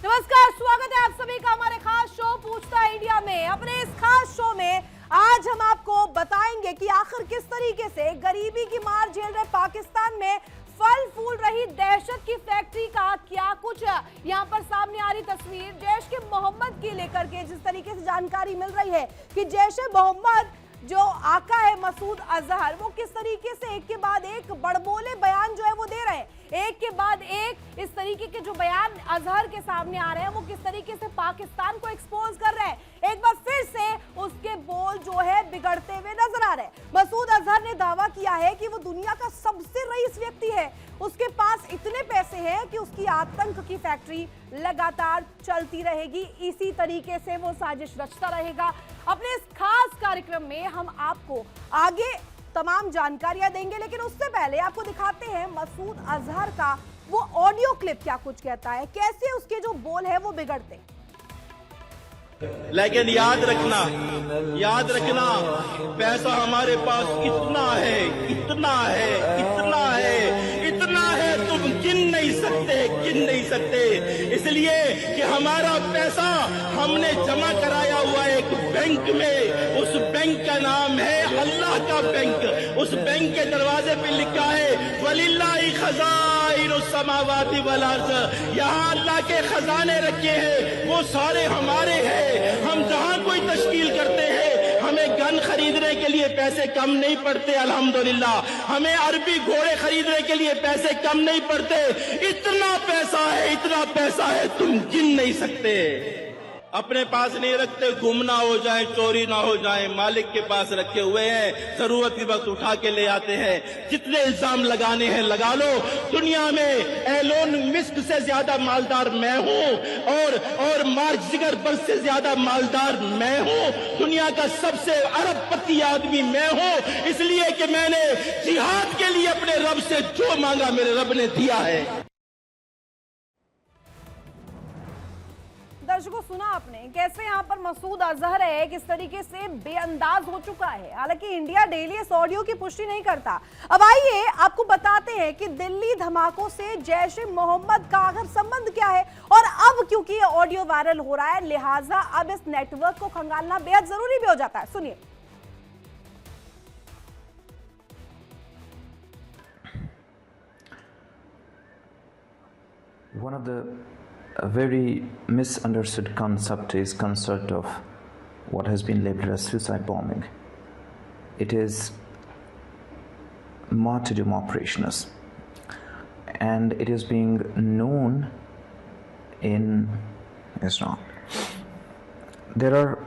नमस्कार, स्वागत है आप सभी का हमारे खास शो पूछता है इंडिया में। अपने इस खास शो में आज हम आपको बताएंगे कि आखिर किस तरीके से गरीबी की मार झेल रहे पाकिस्तान में फल फूल रही दहशत की फैक्ट्री का क्या कुछ यहाँ पर सामने आ रही तस्वीर जैश के मोहम्मद की लेकर के जिस तरीके से जानकारी मिल रही है कि जैश ए मोहम्मद जो आका है मसूद अजहर, वो किस तरीके से एक के बाद एक बड़बोले बयान जो है वो दे रहे हैं। एक के बाद एक इस तरीके के जो बयान अजहर के सामने आ रहे हैं वो किस तरीके से पाकिस्तान को एक्सपोज कर रहे हैं। एक बार फिर से उसके बोल जो है बिगड़ते हुए नजर आ रहे हैं। मसूद अजहर ने दावा किया है कि वो दुनिया का सबसे रईस व्यक्ति है, उसके पास इतने पैसे हैं कि उसकी आतंक की फैक्ट्री लगातार चलती रहेगी, इसी तरीके से वो साजिश रचता रहेगा। अपने इस खास कार्यक्रम में हम आपको आगे तमाम जानकारियां देंगे, लेकिन उससे पहले आपको दिखाते हैं मसूद अजहर का वो ऑडियो क्लिप क्या कुछ कहता है, कैसे उसके जो बोल है वो बिगड़ते। लेकिन याद रखना पैसा हमारे पास इतना है, इतना है, इतना है, इतना है, तुम गिन नहीं सकते। इसलिए कि हमारा पैसा हमने जमा कराया हुआ एक बैंक में, उस बैंक का नाम है अल्लाह का बैंक। उस बैंक के दरवाजे पे लिखा है वलिल्लाहि खज़ाइनुस समावाति वल अर्ज़, यहाँ अल्लाह के खजाने रखे हैं, वो सारे हमारे हैं। हम जहां कोई तश्कील करते हैं हमें गन खरीदने के लिए पैसे कम नहीं पड़ते, अल्हम्दुलिल्लाह। हमें अरबी घोड़े खरीदने के लिए पैसे कम नहीं पड़ते। इतना पैसा है तुम गिन नहीं सकते। अपने पास नहीं रखते, गुम ना हो जाए, चोरी ना हो जाए, मालिक के पास रखे हुए हैं, जरूरत की वक्त उठा के ले आते हैं। जितने इल्जाम लगाने हैं लगा लो। दुनिया में एलोन मस्क से ज्यादा मालदार मैं हूं और मार्क जुकरबर्ग से ज्यादा मालदार मैं हूं। दुनिया का सबसे अरबपति आदमी मैं हूं, इसलिए कि मैंने जिहाद के लिए अपने रब से जो मांगा मेरे रब ने दिया है। दर्शकों, सुना आपने कैसे यहाँ पर मसूद अजहर है किस तरीके से बेअंदाज हो चुका है। हालांकि इंडिया डेली इस ऑडियो की पुष्टि नहीं करता। अब आइए आपको बताते हैं कि दिल्ली धमाकों से जैश ए मोहम्मद का आखिर संबंध क्या है, और अब क्योंकि ये ऑडियो वायरल हो रहा है लिहाजा अब इस नेटवर्क को खंगालना बेहद जरूरी भी हो जाता है। सुनिए। One of the a very misunderstood concept is concept of what has been labeled as suicide bombing. It is martyrdom operations, and it is being known in Islam. There are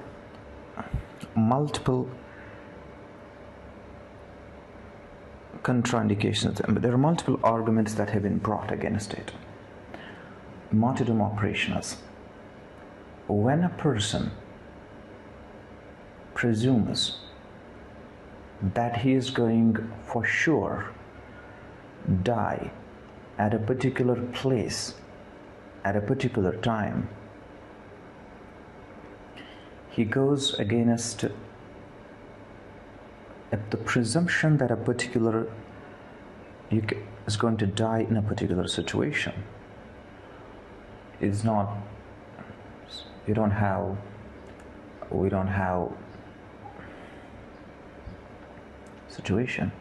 multiple contraindications, there are multiple arguments that have been brought against it. Martyrdom operations. When a person presumes that he is going for sure die at a particular place at a particular time, he goes against the presumption that a particular is going to die in a particular situation. It's not, we don't have situation.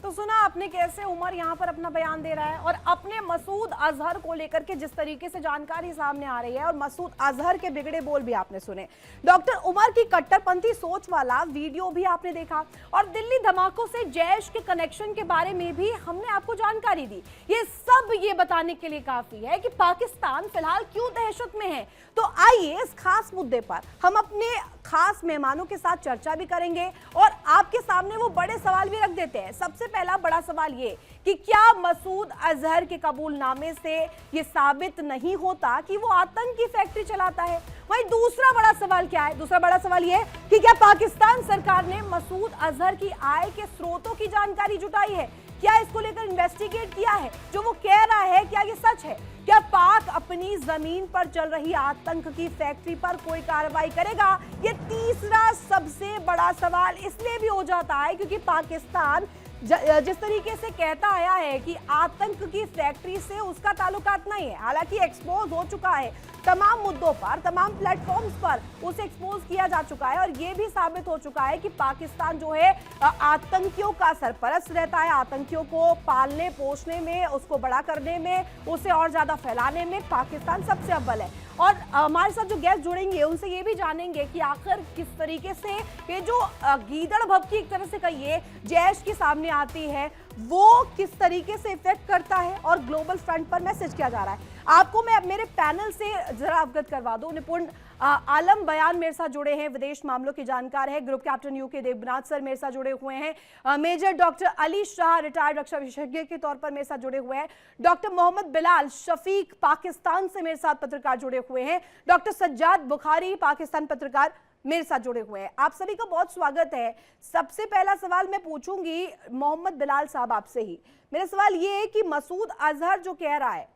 तो सुना आपने कैसे उमर यहाँ पर अपना बयान दे रहा है और अपने मसूद अजहर को लेकर के जिस तरीके से जानकारी सामने आ रही है, और मसूद अजहर के बिगड़े बोल भी आपने सुने। डॉक्टर उमर की कट्टरपंथी सोच वाला वीडियो भी आपने देखा, और दिल्ली धमाकों से जैश के कनेक्शन के बारे में भी हमने आपको जानकारी दी। ये सब ये बताने के लिए काफी है कि पाकिस्तान फिलहाल क्यों दहशत में है। तो आइए इस खास मुद्दे पर हम अपने खास मेहमानों के साथ चर्चा भी करेंगे और आपके सामने वो बड़े सवाल भी रख देते हैं। सबसे पहला बड़ा सवाल ये कि क्या मसूद अजहर के कबूलनामे से ये साबित नहीं होता कि वो आतंक की फैक्ट्री चलाता है। वहीं दूसरा बड़ा सवाल क्या है? दूसरा बड़ा सवाल ये कि क्या पाकिस्तान सरकार ने मसूद अजहर की आय के स्रोतों की जानकारी जुटाई है? क्या इसको लेकर इन्वेस्टिगेट किया है? जो वो कह रहा है क्या ये सच है? क्या पाक अपनी जमीन पर चल रही आतंक की फैक्ट्री पर कोई कार्रवाई करेगा? ये तीसरा सबसे बड़ा सवाल इसलिए भी हो जाता है क्योंकि पाकिस्तान जिस तरीके से कहता आया है कि आतंक की फैक्ट्री से उसका ताल्लुकात नहीं है, हालांकि एक्सपोज हो चुका है तमाम मुद्दों पर, तमाम प्लेटफॉर्म्स पर उसे एक्सपोज किया जा चुका है और यह भी साबित हो चुका है कि पाकिस्तान जो है आतंकियों का सरपरस्त रहता है। आतंकियों को पालने पोषने में, उसको बड़ा करने में, उसे और ज्यादा फैलाने में पाकिस्तान सबसे अव्वल है। और हमारे साथ जो गेस्ट जुड़ेंगे उनसे ये भी जानेंगे कि आखिर किस तरीके से ये जो गीदड़ भभकी एक तरह से कहिए जैश की सामने आती है, वो किस तरीके से इफेक्ट करता है और ग्लोबल फ्रंट पर मैसेज किया जा रहा है। आपको मैं मेरे पैनल से जरा अवगत करवा दूं। निपुण आलम बयान मेरे साथ जुड़े हैं, विदेश मामलों के जानकार है, group captain UK Devnath sir मेरे साथ जुड़े हुए हैं, major doctor Ali Shah retired रक्षा विशेषज्ञ के तौर पर मेरे साथ जुड़े हुए हैं, डॉक्टर मोहम्मद बिलाल शफीक पाकिस्तान से मेरे साथ पत्रकार जुड़े हुए हैं, डॉक्टर सज्जाद बुखारी पाकिस्तान पत्रकार मेरे साथ जुड़े हुए हैं। आप सभी का बहुत स्वागत है। सबसे पहला सवाल मैं पूछूंगी मोहम्मद बिलाल साहब आपसे ही। मेरा सवाल ये है कि मसूद अजहर जो कह रहा है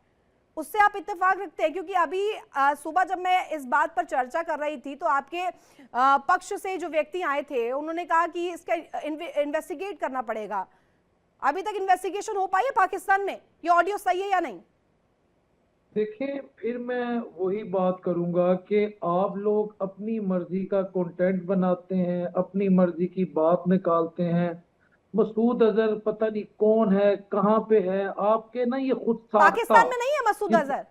उससे आप इत्तेफाक रखते हैं? क्योंकि अभी सुबह जब मैं इस बात पर चर्चा कर रही थी तो आपके पक्ष से जो व्यक्ति आए थे उन्होंने कहा कि इसका इन्वेस्टिगेट करना पड़ेगा। अभी तक इन्वेस्टिगेशन हो पाई है पाकिस्तान में? ये ऑडियो सही है या नहीं? देखिए, फिर मैं वही बात करूंगा कि आप लोग अपनी मर्जी का कंटेंट बनाते हैं, अपनी मर्जी की बात निकालते हैं। मसूद अजहर पता नहीं कौन है, कहाँ पे है, आपके ना ये खुद पाकिस्तान में नहीं है मसूद अजहर?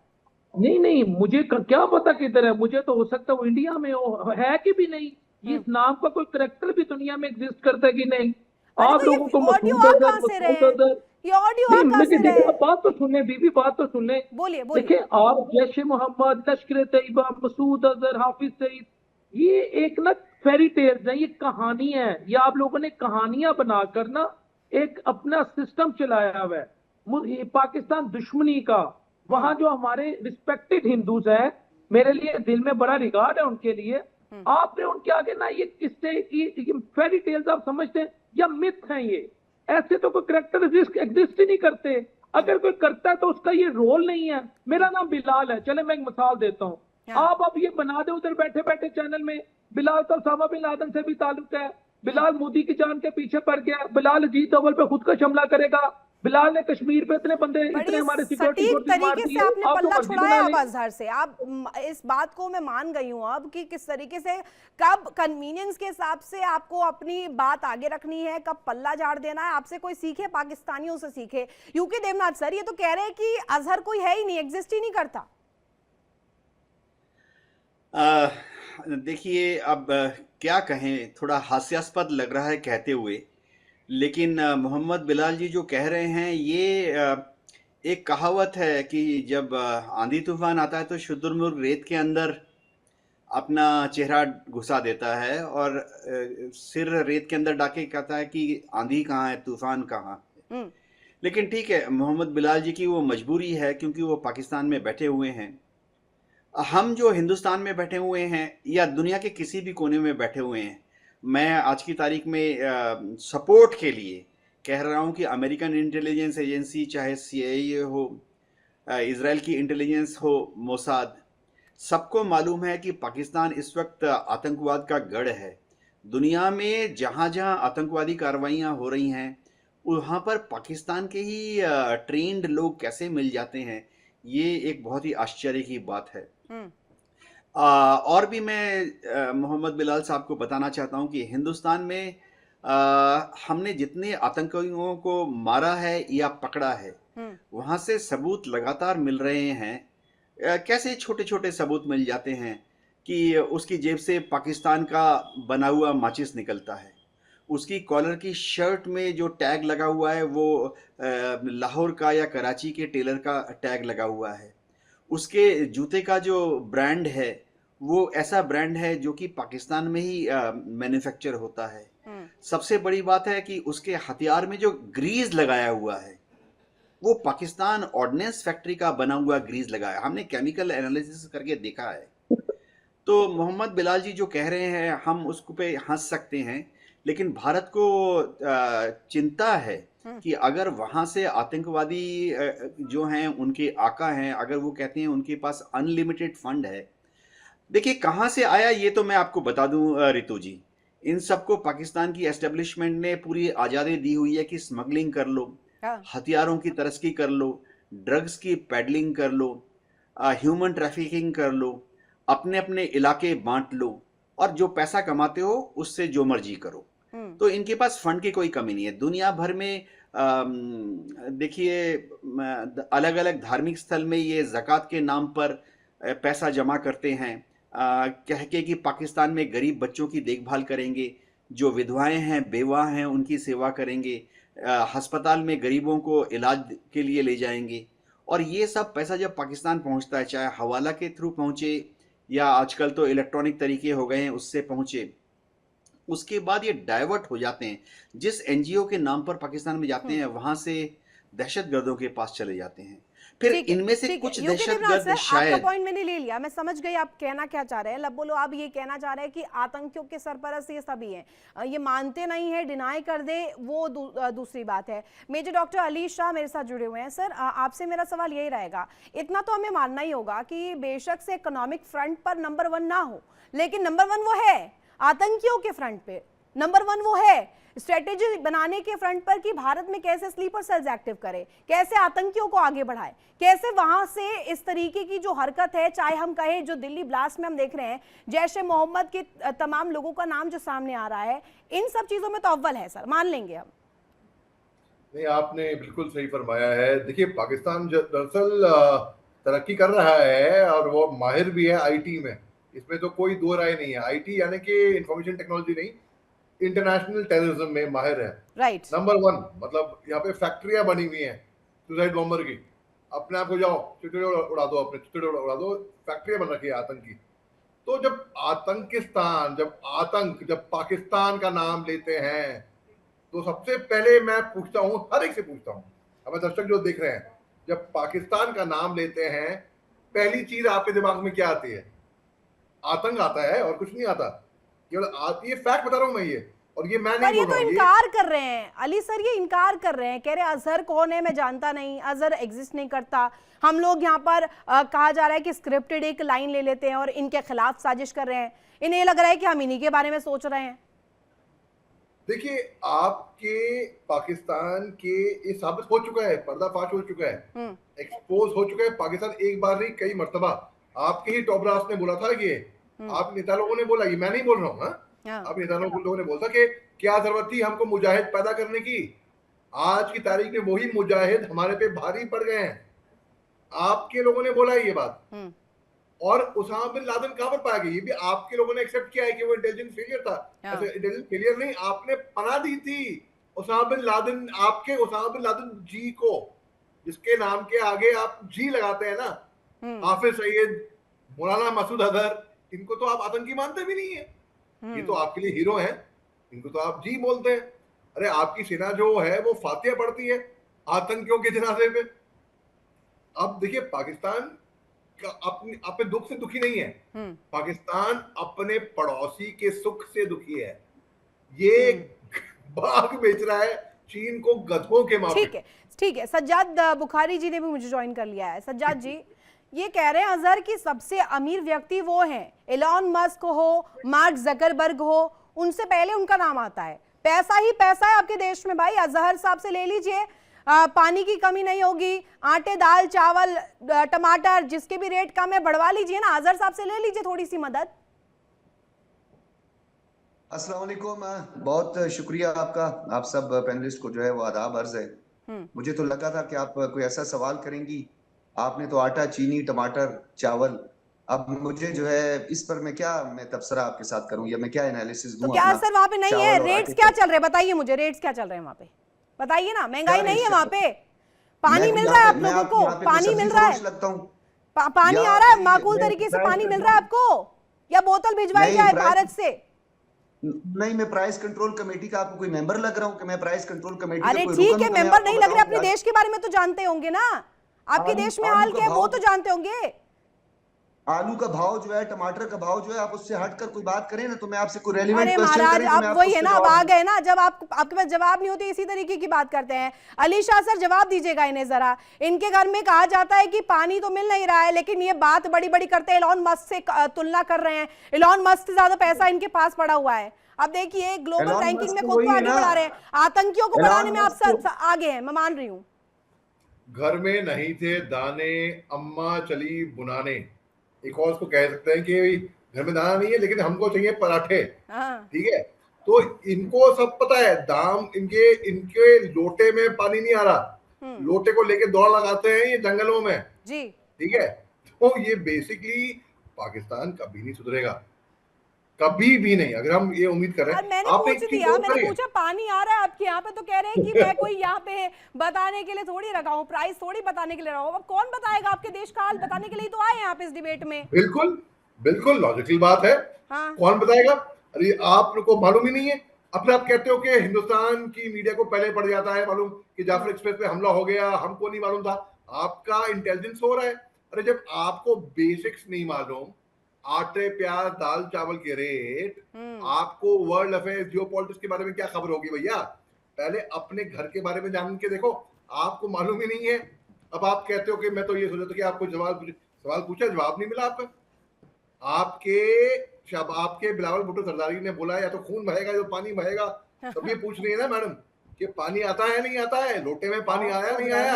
नहीं नहीं, मुझे क्या पता किधर है। मुझे तो हो सकता है वो इंडिया में हो, है कि भी नहीं। इस नाम का कोई करैक्टर भी दुनिया में एग्जिस्ट करता है कि नहीं? आप तो लोगों को ऑडियो मसूद आप अजहर, कहाँ से रहे मसूद हैं? अजहर ये ऑडियो आप कहाँ से रहे हैं? बात तो सुनने बीबी, बात तो सुनने। बोलिए देखिए, बोलिए। आप जैश मोहम्मद, लश्कर तैयबा, मसूद अजहर, हाफिज सईद, ये एक ना फेरी टेल्स है, ये कहानी है। ये आप लोगों ने कहानियां बनाकर ना एक अपना सिस्टम चलाया हुआ है ये पाकिस्तान दुश्मनी का। वहां जो हमारे रिस्पेक्टेड हिंदूज हैं, मेरे लिए दिल में बड़ा रिगार्ड है उनके लिए। आपने उनके आगे ना ये किस्से की फेरी टेल्स आप समझते हैं या मिथ हैं ये? ऐसे तो कोई करैक्टर एग्जिस्ट ही नहीं करते। अगर कोई करता है तो उसका ये रोल नहीं है। मेरा नाम बिलाल है, चले मैं एक मिसाल देता हूँ। आप अब ये बना दे उधर बैठे बैठे चैनल में, बिलाल तो उसामा बिन लादेन से भी ताल्लुक है, बिलाल मोदी की जान के पीछे पड़ गया, बिलाल अजीत दोवल पे खुद का हमला करेगा, बिलाल ने कश्मीर पे इतने बंदे, इतने हमारे सिक्योरिटी फोर्सेस मार दिए। आपने पल्ला छुड़ाया अब अजहर से। आप इस बात को मैं मान गई हूं अब कि किस तरीके से कब कन्वीनियंस के हिसाब से आपको अपनी बात आगे रखनी है, कब पल्ला झाड़ देना है। आपसे कोई सीखे, पाकिस्तानियों से सीखे। यूके देवनाथ सर ये तो कह रहे हैं कि अजहर कोई है ही नहीं, एग्जिस्ट ही नहीं करता। देखिए, अब क्या कहें, थोड़ा हास्यास्पद लग रहा है कहते हुए, लेकिन मोहम्मद बिलाल जी जो कह रहे हैं ये एक कहावत है कि जब आंधी तूफान आता है तो शुतुरमुर्ग रेत के अंदर अपना चेहरा घुसा देता है और सिर रेत के अंदर डाके कहता है कि आंधी कहाँ है, तूफान कहाँ है। लेकिन ठीक है, मोहम्मद बिलाल जी की वो मजबूरी है क्योंकि वो पाकिस्तान में बैठे हुए हैं। हम जो हिंदुस्तान में बैठे हुए हैं या दुनिया के किसी भी कोने में बैठे हुए हैं, मैं आज की तारीख में सपोर्ट के लिए कह रहा हूं कि अमेरिकन इंटेलिजेंस एजेंसी, चाहे CIA हो, इजराइल की इंटेलिजेंस हो, मोसाद, सबको मालूम है कि पाकिस्तान इस वक्त आतंकवाद का गढ़ है। दुनिया में जहां जहां आतंकवादी कार्रवाइयां हो रही हैं वहां पर पाकिस्तान के ही ट्रेंड लोग कैसे मिल जाते हैं, ये एक बहुत ही आश्चर्य की बात है। और भी मैं मोहम्मद बिलाल साहब को बताना चाहता हूं कि हिंदुस्तान में हमने जितने आतंकियों को मारा है या पकड़ा है, वहां से सबूत लगातार मिल रहे हैं। कैसे छोटे छोटे सबूत मिल जाते हैं कि उसकी जेब से पाकिस्तान का बना हुआ माचिस निकलता है, उसकी कॉलर की शर्ट में जो टैग लगा हुआ है वो लाहौर का या कराची के टेलर का टैग लगा हुआ है, उसके जूते का जो ब्रांड है वो ऐसा ब्रांड है जो कि पाकिस्तान में ही मैन्युफैक्चर होता है। सबसे बड़ी बात है कि उसके हथियार में जो ग्रीज लगाया हुआ है वो पाकिस्तान ऑर्डिनेंस फैक्ट्री का बना हुआ ग्रीज लगाया, हमने केमिकल एनालिसिस करके देखा है। तो मोहम्मद बिलाल जी जो कह रहे हैं हम उसको पे हंस सकते हैं, लेकिन भारत को चिंता है कि अगर वहां से आतंकवादी जो हैं उनके आका हैं, अगर वो कहते हैं उनके पास अनलिमिटेड फंड है। देखिए कहां से आया ये तो मैं आपको बता दूं रितु जी, इन सबको पाकिस्तान की एस्टेब्लिशमेंट ने पूरी आज़ादी दी हुई है कि स्मगलिंग कर लो, हाँ, हथियारों की तस्करी कर लो, ड्रग्स की पेडलिंग कर लो, ह्यूमन ट्रैफिकिंग कर लो, अपने अपने इलाके बांट लो, और जो पैसा कमाते हो उससे जो मर्जी करो। तो इनके पास फंड की कोई कमी नहीं है। दुनिया भर में देखिए, अलग अलग धार्मिक स्थल में ये ज़कात के नाम पर पैसा जमा करते हैं, कह के कि पाकिस्तान में गरीब बच्चों की देखभाल करेंगे, जो विधवाएं हैं बेवा हैं उनकी सेवा करेंगे, अस्पताल में गरीबों को इलाज के लिए ले जाएंगे। और ये सब पैसा जब पाकिस्तान पहुंचता है, चाहे हवाला के थ्रू पहुंचे या आजकल तो इलेक्ट्रॉनिक तरीके हो गए हैं उससे पहुंचे, उसके बाद ये डाइवर्ट हो जाते हैं। जिस एनजीओ के नाम पर पाकिस्तान में जाते हैं वहां से दहशतगर्दों के पास चले जाते हैं। फिर ठीक है, इनमें से ठीक है। कुछ योगी देवनाथ दहशतगर्द सर, आपका शायद पॉइंट मैंने ले लिया, मैं समझ गई आप कहना क्या चाह रहे हैं। लब बोलो, आप ये कहना चाह रहे हैं कि आतंकियों के सरपरस्त ये सभी हैं, ये मानते नहीं है, डिनाई कर दे वो दूसरी बात है। मेजर डॉक्टर अली शाह मेरे साथ जुड़े हुए हैं। सर, आपसे मेरा सवाल यही रहेगा, इतना तो हमें मानना ही होगा कि बेशक से इकोनॉमिक फ्रंट पर नंबर 1 ना हो, लेकिन नंबर 1 वो है आतंकियों के फ्रंट पे, नंबर 1 वो है स्ट्रेटेजी बनाने के फ्रंट पर कि भारत में कैसे स्लीपर सेल्स एक्टिव करे, कैसे आतंकियों को आगे बढ़ाए, कैसे वहां से इस तरीके की जो हरकत है, चाहे हम कहें जो दिल्ली ब्लास्ट में हम देख रहे हैं, जैश ए मोहम्मद के तमाम लोगों का नाम जो सामने आ रहा है, इन सब चीजों में तो अव्वल है सर, मान लेंगे हम। नहीं, आपने बिल्कुल सही फरमाया है। देखिए, पाकिस्तान दरअसल तरक्की कर रहा है और वो माहिर भी है आईटी में, इसमें तो कोई दो राय नहीं है। आईटी यानी कि इंफॉर्मेशन टेक्नोलॉजी नहीं, इंटरनेशनल टेररिज्म में माहिर है। राइट। नंबर 1, मतलब यहाँ पे फैक्ट्रियां बनी हुई हैं सुसाइड बॉम्बर की, अपने आप को जाओ चिड़चिड़े उड़ा दो, अपने चिड़चिड़े उड़ा दो, फैक्ट्रियां बन रखी है आतंक की। तो जब पाकिस्तान का नाम लेते हैं तो सबसे पहले मैं पूछता हूं, हर एक से पूछता हूं, हमें दर्शक जो देख रहे हैं, जब पाकिस्तान का नाम लेते हैं पहली चीज आपके दिमाग में क्या आती है? आतंक आता है और कुछ नहीं आता। केवल ये फैक्ट बता रहा हूं मैं, ये और ये मैं नहीं बोल रहा हूं। ये तो इनकार कर रहे हैं अली सर, ये इनकार कर रहे हैं, कह रहे हैं अजहर कौन है मैं जानता नहीं, अजहर एग्जिस्ट नहीं करता। हम लोग यहाँ पर कहा जा रहा है कि स्क्रिप्टेड एक लाइन ले लेते हैं और इनके खिलाफ साजिश कर रहे हैं। इन्हें लग रहा है कि हम इन्हीं के बारे में सोच रहे हैं। देखिए, आपके पाकिस्तान के ये साबित हो चुका है, पर्दाफाश हो चुका है, एक्सपोज हो चुका है। पाकिस्तान एक बार नहीं कई मर्तबा, आपके ही टॉप ब्रास ने बोला था कि आप नेता लोगों ने बोला, ये मैं नहीं बोल रहा हूँ, आप नेता लोगों ने बोला कि क्या जरूरत थी हमको मुजाहिद पैदा करने की। आज की तारीख में वही मुजाहिद हमारे पे भारी पड़ गए हैं। आपके लोगों ने बोला ये बात। और उसामा बिन लादेन कहां पर पाया गया, ये भी आपके लोगों ने एक्सेप्ट किया है कि वो इंटेलिजेंस फेलियर था। ऐसे इंटेलिजेंस फेलियर नहीं, आपने पनाह दी थी उसामा बिन लादेन, आपके उसामा बिन लादेन जी को, जिसके नाम के आगे आप जी लगाते हैं ना, हाफिज सईद, मौलाना मसूद अजहर, इनको तो आप आतंकी मानते भी नहीं है। ये तो आपके लिए हीरो हैं, इनको तो आप जी बोलते हैं। अरे आपकी सेना जो है वो फातिहा पढ़ती है आतंकियों के जनाजे पे। अब देखिए, पाकिस्तान अपने दुख से दुखी नहीं है, पाकिस्तान अपने पड़ोसी के सुख से दुखी है। ये बाघ बेच रहा है चीन को गधों के माफिक। ठीक है, ठीक है। सज्जाद बुखारी जी ने भी मुझे ज्वाइन कर लिया है। सज्जाद जी, ये कह रहे हैं अजहर की सबसे अमीर व्यक्ति वो हैं, एलॉन मस्क हो, मार्क जकरबर्ग हो, उनसे पहले उनका नाम आता है। पैसा ही पैसा है आपके देश में भाई। अजहर साहब से ले लीजिए, पानी की कमी नहीं होगी, आटे दाल चावल टमाटर जिसके भी रेट कम है बढ़वा लीजिए ना, अजहर साहब से ले लीजिए थोड़ी सी मदद। अस्सलाम वालेकुम, बहुत शुक्रिया आपका, आप सब पैनलिस्ट को जो है वो आदाब अर्ज है। मुझे तो लगा था कि आप कोई ऐसा सवाल करेंगी, आपने तो आटा चीनी टमाटर चावल, अब मुझे जो है इस पर मैं तबसरा आपके साथ करूं या मैं क्या एनालिसिस दूं? तो क्या सर वहां पे नहीं है? रेट्स क्या चल रहे हैं बताइए मुझे, रेट्स क्या चल रहे हैं वहां पे बताइए ना। महंगाई नहीं है वहां पे? पानी मिल रहा है आप लोगों को? पानी मिल रहा है? पानी आ रहा है माकूल तरीके से? पानी मिल रहा है आपको या बोतल भिजवाई जाए भारत से? नहीं, मैं प्राइस कंट्रोल कमेटी का आपको कोई मेंबर लग रहा हूं कि मैं प्राइस कंट्रोल कमेटी? अरे ठीक है, मेंबर नहीं लग रहे, अपने देश के बारे में तो जानते होंगे ना, आपके देश में हाल क्या है वो तो जानते होंगे। आलू का भाव जो है, टमाटर का भाव जो है, आप उससे हटकर कोई बात करें ना तो मैं आपसे कोई रेलेवेंट क्वेश्चन करें। अरे महाराज, आप वही है ना, अब आ गए ना, जब आपके पास जवाब नहीं होते इसी तरीके की बात करते हैं। अली शाह सर जवाब दीजिएगा इन्हें जरा। इनके घर में कहा जाता है कि पानी तो मिल नहीं रहा है, लेकिन ये बात बड़ी बड़ी करते हैं, एलॉन मस्क से तुलना कर रहे हैं, एलॉन मस्क से ज्यादा पैसा इनके पास पड़ा हुआ है। अब देखिए ग्लोबल एलॉन रैंकिंग मस्क में तो खुद को वही है आगे ना। बढ़ा रहे हैं, आतंकियों को एलॉन बढ़ाने में आप मस्क तो- आगे हैं, मैं मान रही हूँ। घर में नहीं थे दाने, अम्मा चली बुनाने। एक और उसको कह सकते हैं कि घर में दाना नहीं है लेकिन हमको चाहिए पराठे। हाँ। ठीक है, तो इनको सब पता है, दाम इनके इनके लोटे में पानी नहीं आ रहा, लोटे को लेके दौड़ लगाते हैं ये जंगलों में। जी। ठीक है, तो ये बेसिकली पाकिस्तान कभी नहीं सुधरेगा, कभी भी नहीं, अगर हम ये उम्मीद कर रहे और हैं। मैंने आप पूछ एक चीज दिया, और मैंने करिए, पूछा पानी आ रहा है आपके यहाँ पे, तो कह रहे हैं कि मैं कोई यहाँ पे बताने के लिए थोड़ी रखा हूँ, प्राइस थोड़ी बताने के लिए रखा हूँ। अब कौन बताएगा, आपके देश का हाल बताने के लिए तो आए हैं यहाँ पे इस डिबेट में। बिल्कुल बिल्कुल लॉजिकल बात है। हाँ। कौन बताएगा? अरे आप लोग को मालूम ही नहीं है। अपने आप कहते हो कि हिंदुस्तान की मीडिया को पहले पड़ जाता है मालूम कि जाफर एक्सप्रेस पे हमला हो गया, हमको नहीं मालूम था। आपका इंटेलिजेंस हो रहा है। अरे जब आपको बेसिक्स नहीं मालूम, आटे प्याज दाल चावल के रेट, आपको वर्ल्ड अफेयर्स जियोपॉलिटिक्स के बारे में क्या खबर होगी भैया? पहले अपने घर के बारे में जान के देखो, आपको मालूम ही नहीं है। अब आप कहते हो कि मैं तो ये सोचा था कि आपको सवाल पूछा, जवाब नहीं मिला आपका। आपके बिलावल भुट्टो सरदारी ने बोला या तो खून बहेगा या तो पानी बहेगा। सब ये पूछ रही है ना मैडम कि पानी आता है नहीं आता है, लोटे में पानी आया नहीं आया,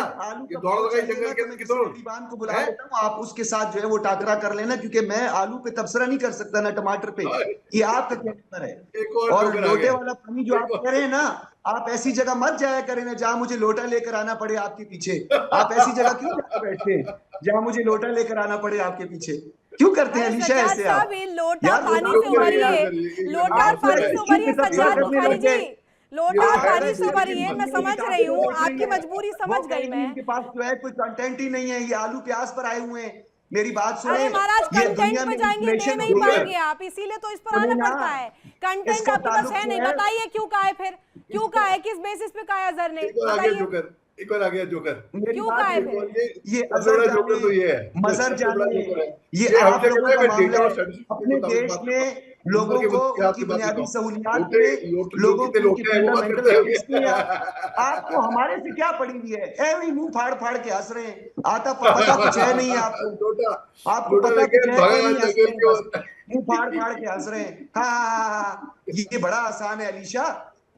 ये दौड़ लगाई जंगल के अंदर की दौड़ दीवान को बुला लेता हूँ, आप उसके साथ जो है वो टाकरा कर लेना, क्योंकि मैं आलू पे तबसरा नहीं कर सकता ना टमाटर पे। ये आपका क्या है? एक और जोकर आ लोटे गया। वाला पानी जो आप कह रहे हैं ना, आप ऐसी जगह मत जाया करें ना जहां मुझे लोटा लेकर आना पड़े आपके पीछे। आप ऐसी जगह क्यों जाकर बैठते हैं जहां मुझे लोटा लेकर आना पड़े आपके पीछे? क्यों करते हैं अरे अलीशा सज्जाद ऐसे साहब, आप? ये लोटा यार, पानी लोटा से क्यों उभरी यार? है, लोटा और आप पानी से उभरी है सज्जाद बुखारी जी, लोटा और पानी से उभरी है। मैं समझ रही हूँ आपकी मजबूरी, समझ गई मैं। इनके पास जो है कोई कंटेंट ही नहीं है, ये आलू प्याज पर आए हुए हैं। मेरी बात सुने, अरे महाराज, ये कंटेंट दुनिया पे में जाएंगे दे इन्फ्लेशन नहीं हो गया है। पाएंगे आप, इसीलिए तो इस पर सुनिए आना ना, पड़ता है। कंटेंट इसका आपके पास ताल्लुक है नहीं, जो है- बताइए क्यों कहा है, फिर क्यों कहा है, किस बेसिस पे कहा है अजहर ने, एक बार आ गया बताइए जोकर, एक बार आ गया जोकर। मेरी क्यों बात कहा है सुनिए, फिर? ये सबसे अजहर बड़ा जोकर जाने, तो ये है, मजहर सबसे बड़ा जाने, जोकर है। ये ये आप हमसे लोगों कहता है का मैं मामला डेटा और है। स्टैटिस्टिक्स के अपने मुताबिक देश बात करता हूँ। में लोगों नंबर के को मुताबिक उनकी आपकी बात बुनियादी करता हूँ। सहूलियात लोटे में, लोटे लोगों कितने को उनकी लोटे हैं वो बात फंडामेंटल करते राइट्स में हो। आपको हमारे से क्या पड़ी हुई है? ऐसे ही मुंह फाड़ फाड़ के हंस रहे हैं, पता कुछ है नहीं आपको, लोटा आपको लोटा पता लेके कुछ है भागा नहीं, हंस जंगल रहे हैं के बस, मुंह फाड़ फाड़ के हंस रहे हैं। हाँ, ये बड़ा आसान है अलीशा।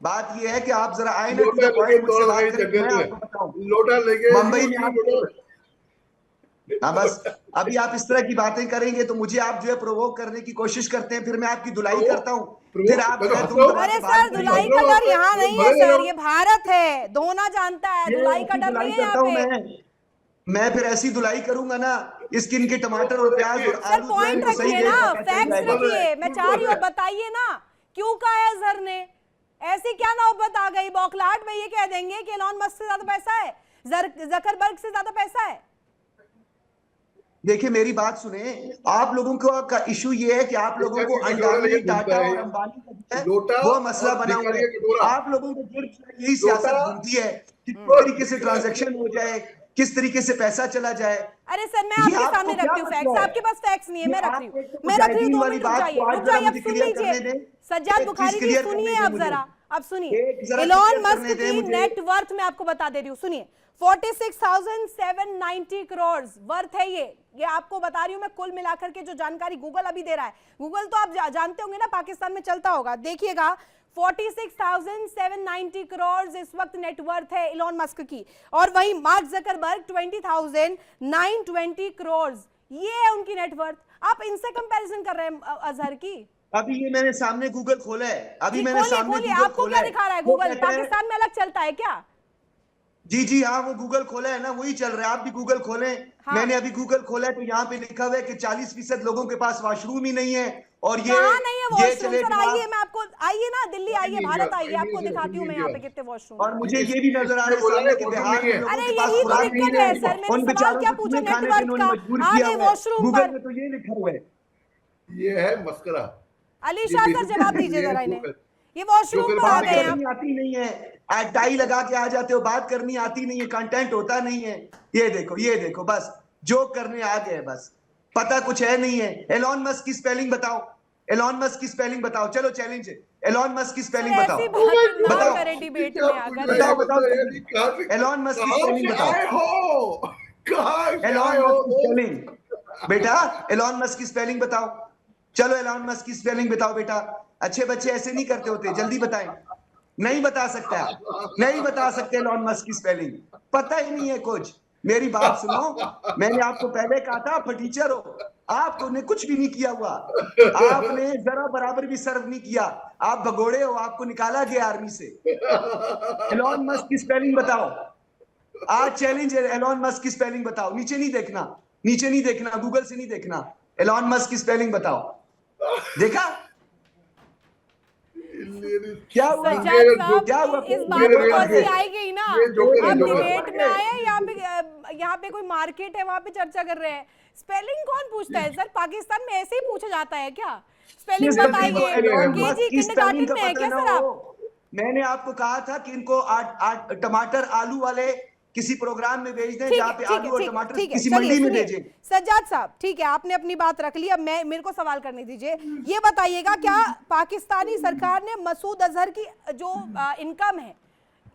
बात ये है कि आप जरा आए ना, टू लोटा द लेके पॉइंट दौड़ मुझसे लगाई बात करें, जंगल मैं में, आपको बताऊं। लोटा लेके मुंबई में आप, लोटा हाँ बस, अभी आप इस तरह की बातें करेंगे तो मुझे आप जो है प्रोवोक करने की कोशिश करते हैं, फिर मैं आपकी धुलाई करता हूँ, फिर आप जो है दुम दबा अरे के बाहर सर, निकल धुलाई जाओगे। का डर यहाँ नहीं है भले सर, जाओ। ये भारत है, धोना जानता है, ये धुलाई का ऐसी डर धुलाई नहीं है यहाँ करता हूँ पे। मैं फिर ऐसी धुलाई करूंगा ना, स्किन के टमाटर और प्याज और सर आलू जो है पॉइंट इनको सही रखिए रेट ना, पता चल फैक्ट्स जाएगा। रखिए, मैं चाह रही हूँ बताइए ना क्यों कहा है अजहर ने। ऐसी क्या नौबत आ गई, बौखलाहट में ये कह देंगे कि एलॉन मस्क से ज्यादा पैसा है, जकरबर्ग से ज्यादा पैसा है। देखिए मेरी बात सुने, आप लोगों का इशू ये है कि आप लोगों को अंडानी, टाटा और अंबानी का जो है वो मसला बना हुआ है। आप लोगों को यही सियासत घूमती है कि किस तरीके से ट्रांजैक्शन हो जाए, किस तरीके से पैसा चला जाए। अरे सर, मैं ये आपके आपको सामने क्या रखती हूँ फैक्ट्स, मसला है? आपके पास फैक्ट्स नहीं है, मैं रख रही हूँ, आप मैं रख रही हूँ, 2 वाली मिनट रुक बात जाइए, को आज रुक जरा जाइए, अब मुझे सुन क्लियर करने लीजिए दें। सज्जाद एक बुखारी चीज जी, क्लियर सुनिए करने दें अब मुझे। जरा, अब सुनिए एक जरा एलॉन क्लियर मस्क करने दें की मुझे। नेटवर्थ मैं आपको बता दे रही हूँ, सुनिए 46,790 करोड़ वर्थ है ये आपको बता रही हूँ मैं, कुल मिलाकर के जो जानकारी गूगल अभी दे रहा है, गूगल तो आप जानते होंगे ना पाकिस्तान में चलता होगा, देखिएगा 46,790 करोड़ इस वक्त नेटवर्थ है एलॉन मस्क की, और वहीं मार्क जकरबर्ग 20,920 करोड़, ये है उनकी नेटवर्थ। आप इनसे कंपैरिजन कर रहे हैं अजहर की? अभी ये मैंने सामने गूगल खोला है, अभी जी, मैंने खोलिए, सामने खोलिए, गूगल आपको खोला क्या है। दिखा रहा है वो गूगल? कहते हैं- पाकिस्तान में अलग चलता है क्या? जी जी हाँ, वो गूगल खोला है ना, वही चल रहा है। आप भी गूगल खोलें। हाँ। मैंने अभी गूगल खोला है तो यहाँ पे लिखा हुआ है कि 40% लोगों के पास वॉशरूम ही नहीं है, और ये कहाँ नहीं है वॉशरूम चले सर? जवाब- आइए, मैं आपको, आइए ना दिल्ली, आइए भारत, आइए, आपको दिखाती हूँ मैं यहाँ पे कितने वॉशरूम। और मुझे ये भी नजर आ रहा है सामने कि बिहार में लोगों अरे के पास यही तो खुराक नहीं दिक्कत है है। सर, मैंने उन सवाल बेचारों क्या को पूछा कितने खाने पे नेटवर्क इन्होंने का, मजबूर आ किया गए हुआ है। वॉशरूम गूगल पर। में तो ये लिखा हुआ है। ये है मस्करा। अली शाह सर जवाब दीजिए ये जरा इन्हें, जोकर। ये वॉशरूम जोकर पर आ बात गए आप। करनी आती नहीं है, आज टाई लगा के आ जाते हो, बात करनी आती नहीं है, कंटेंट होता नहीं है। ये देखो बस जोक करने आ गए, बस पता कुछ है नहीं है। एलॉन मस्क की स्पेलिंग बताओ, एलॉन मस्क की स्पेलिंग बताओ, चलो चैलेंज है, एलॉन मस्क की स्पेलिंग बताओ। ऐसी बात ना बताओ। करें डिबेट क्या में पूछ आकर। रहे हैं? बताओ। एलॉन मस्क की कहाँ स्पेलिंग से बताओ। आए हो? कहाँ से एलॉन आए मस्क की हो? स्पेलिंग बेटा, एलॉन मस्क की स्पेलिंग बताओ। चलो एलॉन मस्क की स्पेलिंग बताओ बेटा। अच्छे बच्चे ऐसे नहीं करते होते, जल्दी बताएं। नहीं बता सकता, नहीं बता सकते एलोन मस्क की स्पेलिंग, पता ही नहीं है कुछ। मेरी बात सुनो, मैंने आपको पहले कहा था आप टीचर हो, आपने कुछ भी नहीं किया हुआ, आपने जरा बराबर भी सर्व नहीं किया, आप भगोड़े हो, आपको निकाला गया आर्मी से। एलोन मस्क की स्पेलिंग बताओ, आज चैलेंज है, एलोन मस्क की स्पेलिंग बताओ। नीचे नहीं देखना, नीचे नहीं देखना, गूगल से नहीं देखना, एलोन मस्क की स्पेलिंग बताओ। देखा क्या हुआ? सज्जाद साहब, क्या हुआ? इस बात पर कौन-सी आएगी ही ना, आप डिबेट में आए हैं, यहाँ पे कोई मार्केट है वहाँ पे चर्चा कर रहे हैं। स्पेलिंग कौन पूछता है सर? पाकिस्तान में ऐसे ही पूछा जाता है क्या? स्पेलिंग बताइए, केजी किंडरगार्टन में है क्या सर आप? मैंने आपको कहा था कि इनको टमाटर आलू वाले किसी प्रोग्राम में भेज दें, जहाँ पे आलू और टमाटर किसी मंडी में भेजें। सज्जाद साहब ठीक है, आपने अपनी बात रख ली, अब मेरे को सवाल करने दीजिए। ये बताइएगा, क्या पाकिस्तानी सरकार ने मसूद अजहर की जो इनकम है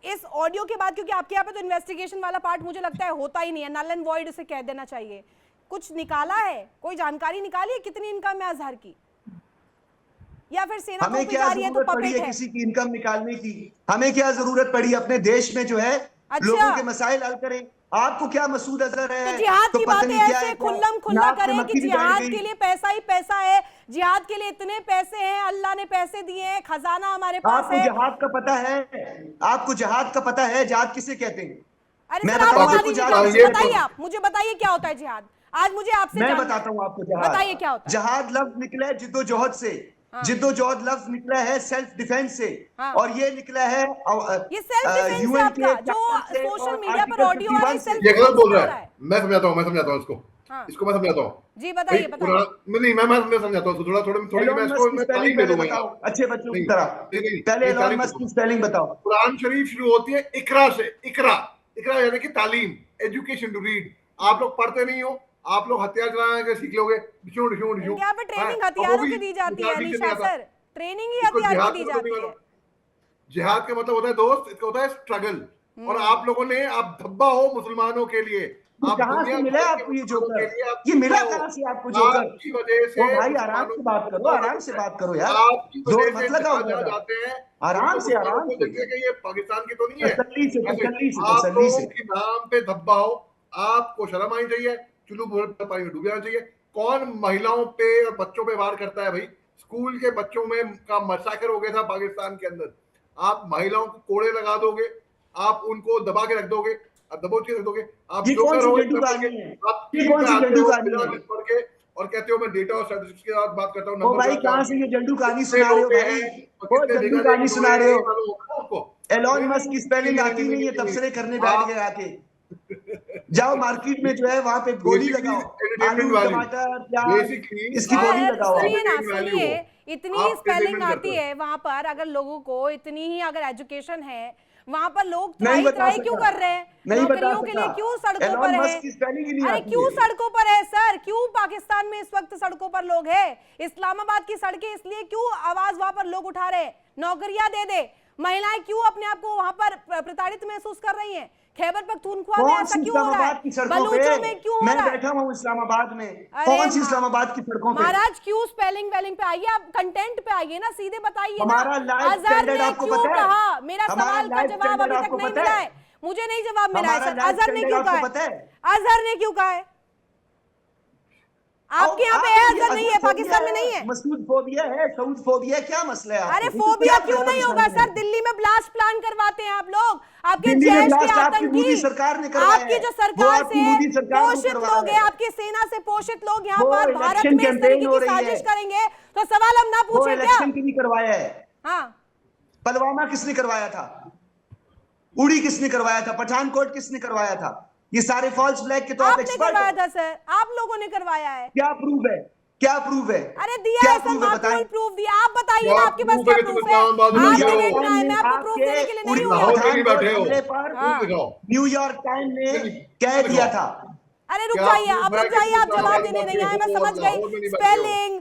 इस ऑडियो के बाद, क्योंकि आपके यहाँ पे तो इन्वेस्टिगेशन वाला पार्ट मुझे लगता है होता ही नहीं है, नल एंड वॉइड उसे कह देना चाहिए, कुछ निकाला है, कोई जानकारी निकाली है कितनी इनकम है अजहर की, या फिर सेना हमें क्या जरूरत पड़ी है किसी की इनकम निकालने की? हमें क्या जरूरत पड़ी? अपने देश में जो है लोगों के मसाइल हल करें। आपको क्या मसूद अजहर है तो जिहाद की बातें ऐसे खुल्लम खुल्ला करें कि मक्खी जिहाद के लिए पैसा ही पैसा है, जिहाद के लिए इतने पैसे हैं, अल्लाह ने पैसे दिए हैं, खजाना हमारे पास आपको है। जिहाद का पता है? आपको जिहाद का पता है? जिहाद किसे कहते हैं? अरे मैं सर आप बताऊं बता आपको दीजिए, जिहाद? बताइए, आप मुझे बताइए क्या होता है जिहाद, आज मुझे आपसे मैं जानना है। बताता हूँ आपको जिहाद। बताइए क्या होता है। जिहाद लफ्ज निकला है जिद्दोजहद से, जिद्दोजहद लफ्ज निकला है सेल्फ डिफेंस से, और ये निकला है ये सेल्फ डिफेंस है आपका, जो सोशल मीडिया पर ऑडियो आ रहा है, सेल्फ ये गलत बोल डिफेंस रहा है। मैं समझाता हूँ इसको, इसको मैं समझाता हूँ जी। बताइए नहीं, मैं समझाता हूँ थोड़ी मैं इसको मैं तालीम दे दूंगा अच्छे बच्चों की तरह। पहले एलोन मस्क की स्पेलिंग बताओ। कुरान शरीफ शुरू होती है इकरा से, इकरा यानी कि तालीम, एजुकेशन, टू रीड। आप लोग पढ़ते नहीं हो, आप लोग हथियार चलाना के सीख लोगे। यहाँ पे ट्रेनिंग हथियारों की दी जाती है अलीशा सर, ट्रेनिंग ही हथियार की दी जाती है। जिहाद का मतलब होता है दोस्त, इसका होता है स्ट्रगल। और आप लोगों ने, आप धब्बा हो मुसलमानों के लिए। कहाँ से मिला आपको ये जोकर? ये मिला कहाँ से आपको जोकर? आपकी वजह से भाई आराम से बात करो, आराम से बात करो यार, जोर मत लगाओ जाते हैं, आराम से ये पाकिस्तान की तो नहीं है। तसल्ली से आप लोगों के नाम पे धब्बा हो, आपको शर्म आनी चाहिए, चुल्लू पानी में डूब जाना चाहिए। कौन महिलाओं पे और बच्चों पे वार करता है भाई? स्कूल के बच्चों में का मसाकर हो गया था पाकिस्तान के अंदर। आप महिलाओं को कोड़े लगा दोगे, आप उनको दबा के रख दोगे, आप दबोच के रख दोगे। आप जोकर हो, पढ़ के और कहते हो मैं डेटा और स्टैटिस्टिक्स के साथ बात करता हूँ। भाई कहाँ से ये जल्दू कहानी सुना रहे हो भाई? जल्दू कहानी सुना रहे हो? एलोन मस्क की स्पेलिंग आती नहीं है, तबसरे करने बैठ गए आके। जाओ मार्केट में जो है वहां पे गोली लगाओ, आलू टमाटर प्याज इसकी गोली लगाओ। सुनिए ना, सुनिए, इतनी स्पेलिंग आती है वहां पर, अगर लोगों को इतनी ही अगर एजुकेशन है, वहां पर लोग ट्राई क्यों कर रहे हैं? नौकरियों के लिए क्यों सड़कों पर है? अरे क्यों सड़कों पर है सर? क्यों पाकिस्तान में इस वक्त सड़कों पर लोग हैं? इस्लामाबाद की सड़कें इसलिए क्यों आवाज वहां पर लोग उठा रहे हैं? नौकरियां दे दे, महिलाएं क्यों अपने आप को वहां पर प्रताड़ित महसूस कर रही हैं? खैबर पख्तूनख्वा में ऐसा क्यों हो रहा है? बलूचों में क्यों हो रहा है? मैं बैठा हूं इस्लामाबाद में, कौन सी इस्लामाबाद की सड़कों पे? महाराज क्यों स्पेलिंग वेलिंग पे आइए, आप कंटेंट पे आइए ना, सीधे बताइए ना। अजहर ने क्यों कहा? मेरा सवाल का जवाब अभी तक नहीं मिला है, मुझे नहीं जवाब मिला है सर। अजहर ने क्यों कहा है? अजहर ने क्यों कहा है? आपके यहाँ पे है, अजहर नहीं है, पाकिस्तान में नहीं है। मसूद फोबिया है, सऊद फोबिया, क्या मसला है? अरे फोबिया क्यों नहीं होगा सर? दिल्ली में ब्लास्ट प्लान करवाते हैं आप लोग, आपके जैश के आतंकी, सरकार ने करवाया है। आपकी जो सरकार से पोषित लोग हैं, आपकी सेना से पोषित लोग यहाँ पर भारत में इस तरीके की साजिश करेंगे तो सवाल हम ना पूछे क्या? इलेक्शन किसने करवाया है? हाँ, पुलवामा किसने करवाया था? उड़ी किसने करवाया था? पठानकोट किसने करवाया था? ये सारे फॉल्स फ्लैग के तो आप एक्सपर्ट करवाया था सर, आप लोगों ने करवाया है। क्या प्रूफ है? क्या प्रूफ है? अरे दिया है सर, माकूल प्रूफ दिया। आप बताइए ना, आपके पास क्या प्रूफ है? आपने देखना है, मैं आपको प्रूफ देने के लिए नहीं हूं। न्यूयॉर्क टाइम ने कह दिया था। अरे रुक जाइए, आप रुक जाइए, आप जवाब देने नहीं आए, मैं समझ गई। स्पेलिंग,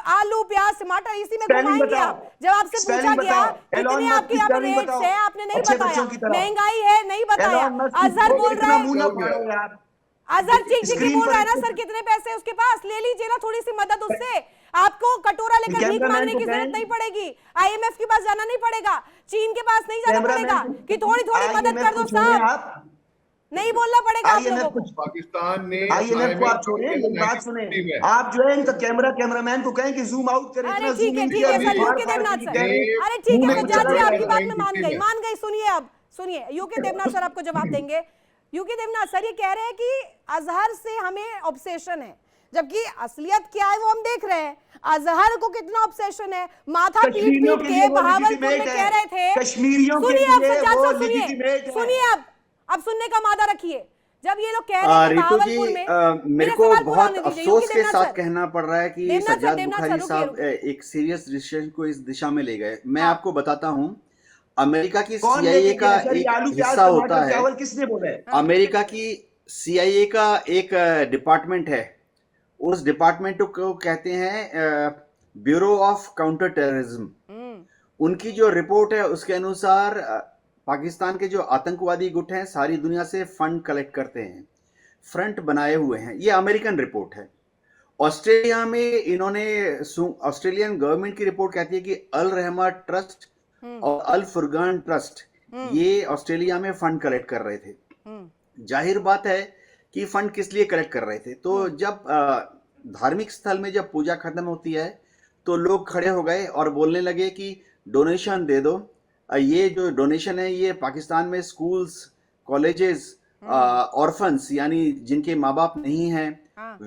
आलू प्याज टमाटर, इसी में घुमाएंगे आप। जब आपसे पूछा गया कितने आपके यहाँ पे रेट्स है, आपने नहीं बताया। महंगाई है, नहीं बताया। अजहर बोल रहा है, अजहर चीख चीख के बोल रहा है ना सर, कितने पैसे उसके पास, ले लीजिए ना थोड़ी सी मदद उससे। आपको कटोरा लेकर भीख कैमरामैन मांगने को की जरूरत कहें- नहीं पड़ेगी, IMF के पास जाना नहीं पड़ेगा, चीन के पास नहीं जाना पड़ेगा कि थोड़ी थोड़ी मदद कर दो साहब, आप नहीं बोलना पड़ेगा आप लोगों IMF को। को पाकिस्तान ने IMF को आप छोड़ें, मेरी बात सुने, आप जो है इनका कैमरामैन को कहें कि जूम आउट करें, अरे इतना ठीक जूम है इन ठीक किया, है सर, फाड़ यूके फाड़ देवनाथ के सर, कह रहे हैं, अरे ठीक मुंह है में तो चाची चला आपकी जाएगा। बात में मान गई, सुनिए अब सुनिए, यूके देवनाथ सर आपको जवाब देंगे। यूके देवनाथ सर ये कह रहे हैं कि अजहर से हमें ऑब्सेशन है, जबकि असलियत क्या है वो हम देख रहे हैं। अजहर को कितना ऑब्सेशन है, माथा पीट कश्मीरियों पीट के के लिए वो बहावलपुर में legitimate कह है। रहे थे। कश्मीरियों के सुनिए अब लिए सज्जाद वो साहब, सुनिए legitimate है। सुनिए अब सुनने का मादा रखिए। जब ये लोग कह रहे हैं कि रितु जी, बहावलपुर में, मेरे को सवाल पूरा बहुत होने दीजिए, अफसोस यूके के देवनाथ साथ सर। कहना पड़ रहा है कि देवनाथ सर, सज्जाद देवनाथ बुखारी सर, साहब रुकिए, एक सीरियस डिसीजन को इस दिशा में ले गए। मैं हाँ। आपको बताता हूँ, अमेरिका की कौन CIA लेके का गया सर, ये एक आलू प्याज हिस्सा होता टमाटर है, चावल किसने बोला है? अमेरिका की CIA का एक डिपार्टमेंट है, उस डिपार्टमेंट को कहते हैं ब्यूरो ऑफ काउंटर टेररिज्म। उनकी जो रिपोर्ट है उसके अनुसार पाकिस्तान के जो आतंकवादी गुट हैं सारी दुनिया से फंड कलेक्ट करते हैं, फ्रंट बनाए हुए हैं। ये अमेरिकन रिपोर्ट है। ऑस्ट्रेलिया में इन्होंने, ऑस्ट्रेलियन गवर्नमेंट की रिपोर्ट कहती है कि अल रहमा ट्रस्ट और अल फुरगान ट्रस्ट ये ऑस्ट्रेलिया में फंड कलेक्ट कर रहे थे। जाहिर बात है कि फंड किस लिए कलेक्ट कर रहे थे, तो जब धार्मिक स्थल में जब पूजा खत्म होती है तो लोग खड़े हो गए और बोलने लगे कि डोनेशन दे दो। ये जो डोनेशन है ये पाकिस्तान में स्कूल्स, कॉलेजेस, ऑर्फन्स यानी जिनके माँ बाप नहीं हैं,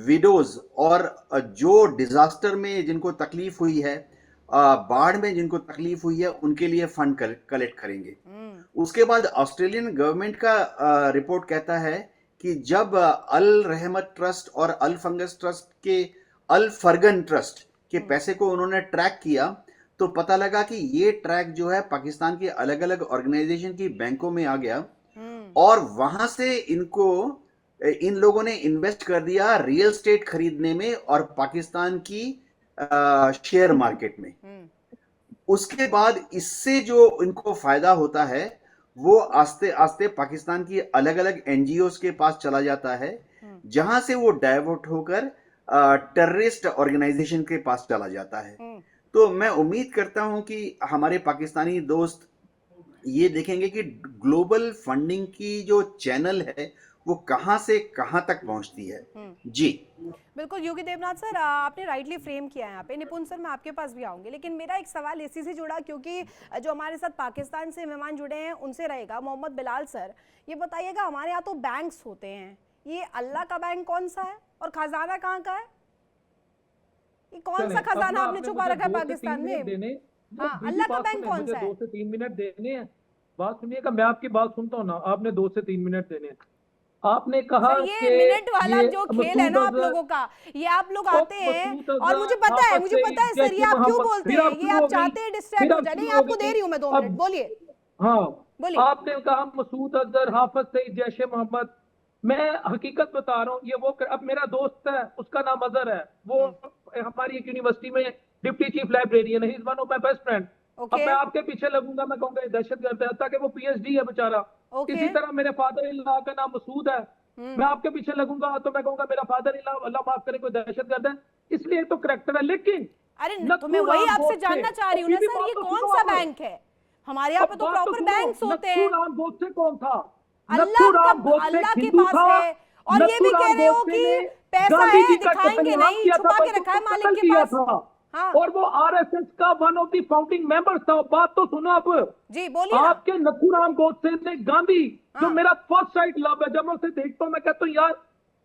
विडोज और जो डिजास्टर में जिनको तकलीफ हुई है, बाढ़ में जिनको तकलीफ हुई है, उनके लिए फंड कलेक्ट करेंगे। उसके बाद ऑस्ट्रेलियन गवर्नमेंट का रिपोर्ट कहता है कि जब अल रहमत ट्रस्ट और अल फंगस ट्रस्ट के अल फरगन ट्रस्ट के पैसे को उन्होंने ट्रैक किया तो पता लगा कि ये ट्रैक जो है पाकिस्तान के अलग अलग ऑर्गेनाइजेशन की बैंकों में आ गया और वहां से इन लोगों ने इन्वेस्ट कर दिया रियल स्टेट खरीदने में और पाकिस्तान की शेयर मार्केट में। उसके बाद इससे जो इनको फायदा होता है वो आस्ते आस्ते पाकिस्तान की अलग अलग NGOs के पास चला जाता है, जहां से वो डाइवर्ट होकर टेररिस्ट ऑर्गेनाइजेशन के पास चला जाता है। तो मैं उम्मीद करता हूं कि हमारे पाकिस्तानी दोस्त ये देखेंगे कि ग्लोबल फंडिंग की जो चैनल है वो कहां से कहां तक पहुंचती है। जी बिल्कुल यूके देवनाथ सर, आपने राइटली फ्रेम किया है यहाँ पे। निपुण सर, मैं आपके पास भी आऊंगी, लेकिन मेरा एक सवाल इसी से जुड़ा, क्योंकि जो हमारे साथ पाकिस्तान से मेहमान जुड़े हैं उनसे रहेगा। मोहम्मद बिलाल सर, ये बताइएगा, हमारे यहाँ तो बैंक्स होते हैं, ये अल्लाह का बैंक कौन सा है और खजाना कहाँ का है? ये कौन सा खजाना आपने छुपा रखा है पाकिस्तान में? हाँ, अल्लाह का बैंक कौन सा है? 2 से 3 मिनट देने हैं। बात सुनिएगा, मैं आपकी बात सुनता हूँ ना, आपने 2 से 3 मिनट देने हैं। आपने कहा ये मिनट वाला जो खेल है ना आप लोगों का, ये आप लोग आते हैं और मुझे पता है सर, ये आप क्यों बोलते हैं, ये आप चाहते हैं डिस्ट्रैक्ट हो जाए। नहीं, आपको दे रही हूँ मैं 2 मिनट, बोलिए। हाँ बोलिए। आपने कहा मसूद अजहर, हाफिज सईद, जैश मोहम्मद। मैं हकीकत बता रहा हूँ, ये वो अब मेरा दोस्त है, उसका नाम अजहर है, वो हमारी एक यूनिवर्सिटी में डिप्टी चीफ लाइब्रेरियन है, he is one of my best friend. अब मैं आपके पीछे लगूंगा, मैं कहूंगा दहशतगर्द है, ताकि वो PhD है बेचारा। इसी तरह मेरे फादर इल्ला का नाम मसूद है, मैं आपके पीछे लगूंगा तो मैं कहूंगा मेरा फादर इल्ला, अल्लाह माफ करे, कोई दहशतगर्द है। इसलिए तो करैक्टर है। लेकिन अरे तो मैं वही आपसे जानना चाह रही हूँ ना सर, ये कौन सा बैंक है? हमारे यहाँ पे तो प्रॉपर बैंक्स होते हैं। नथुराम गोडसे कौन था? अल्लाह के पास है, और ये भी कह रहे हो कि पैसा है, दिखाएंगे नहीं, छुपा के रखा है मालिक के पास। हाँ। और वो RSS का one of the founding members था। बात तो सुनो आप जी, बोलिए। आपके नथुराम गोडसे ने गांधी, जो मेरा फर्स्ट साइड लव है, जब मैं उसे देखता हूं मैं कहता हूं यार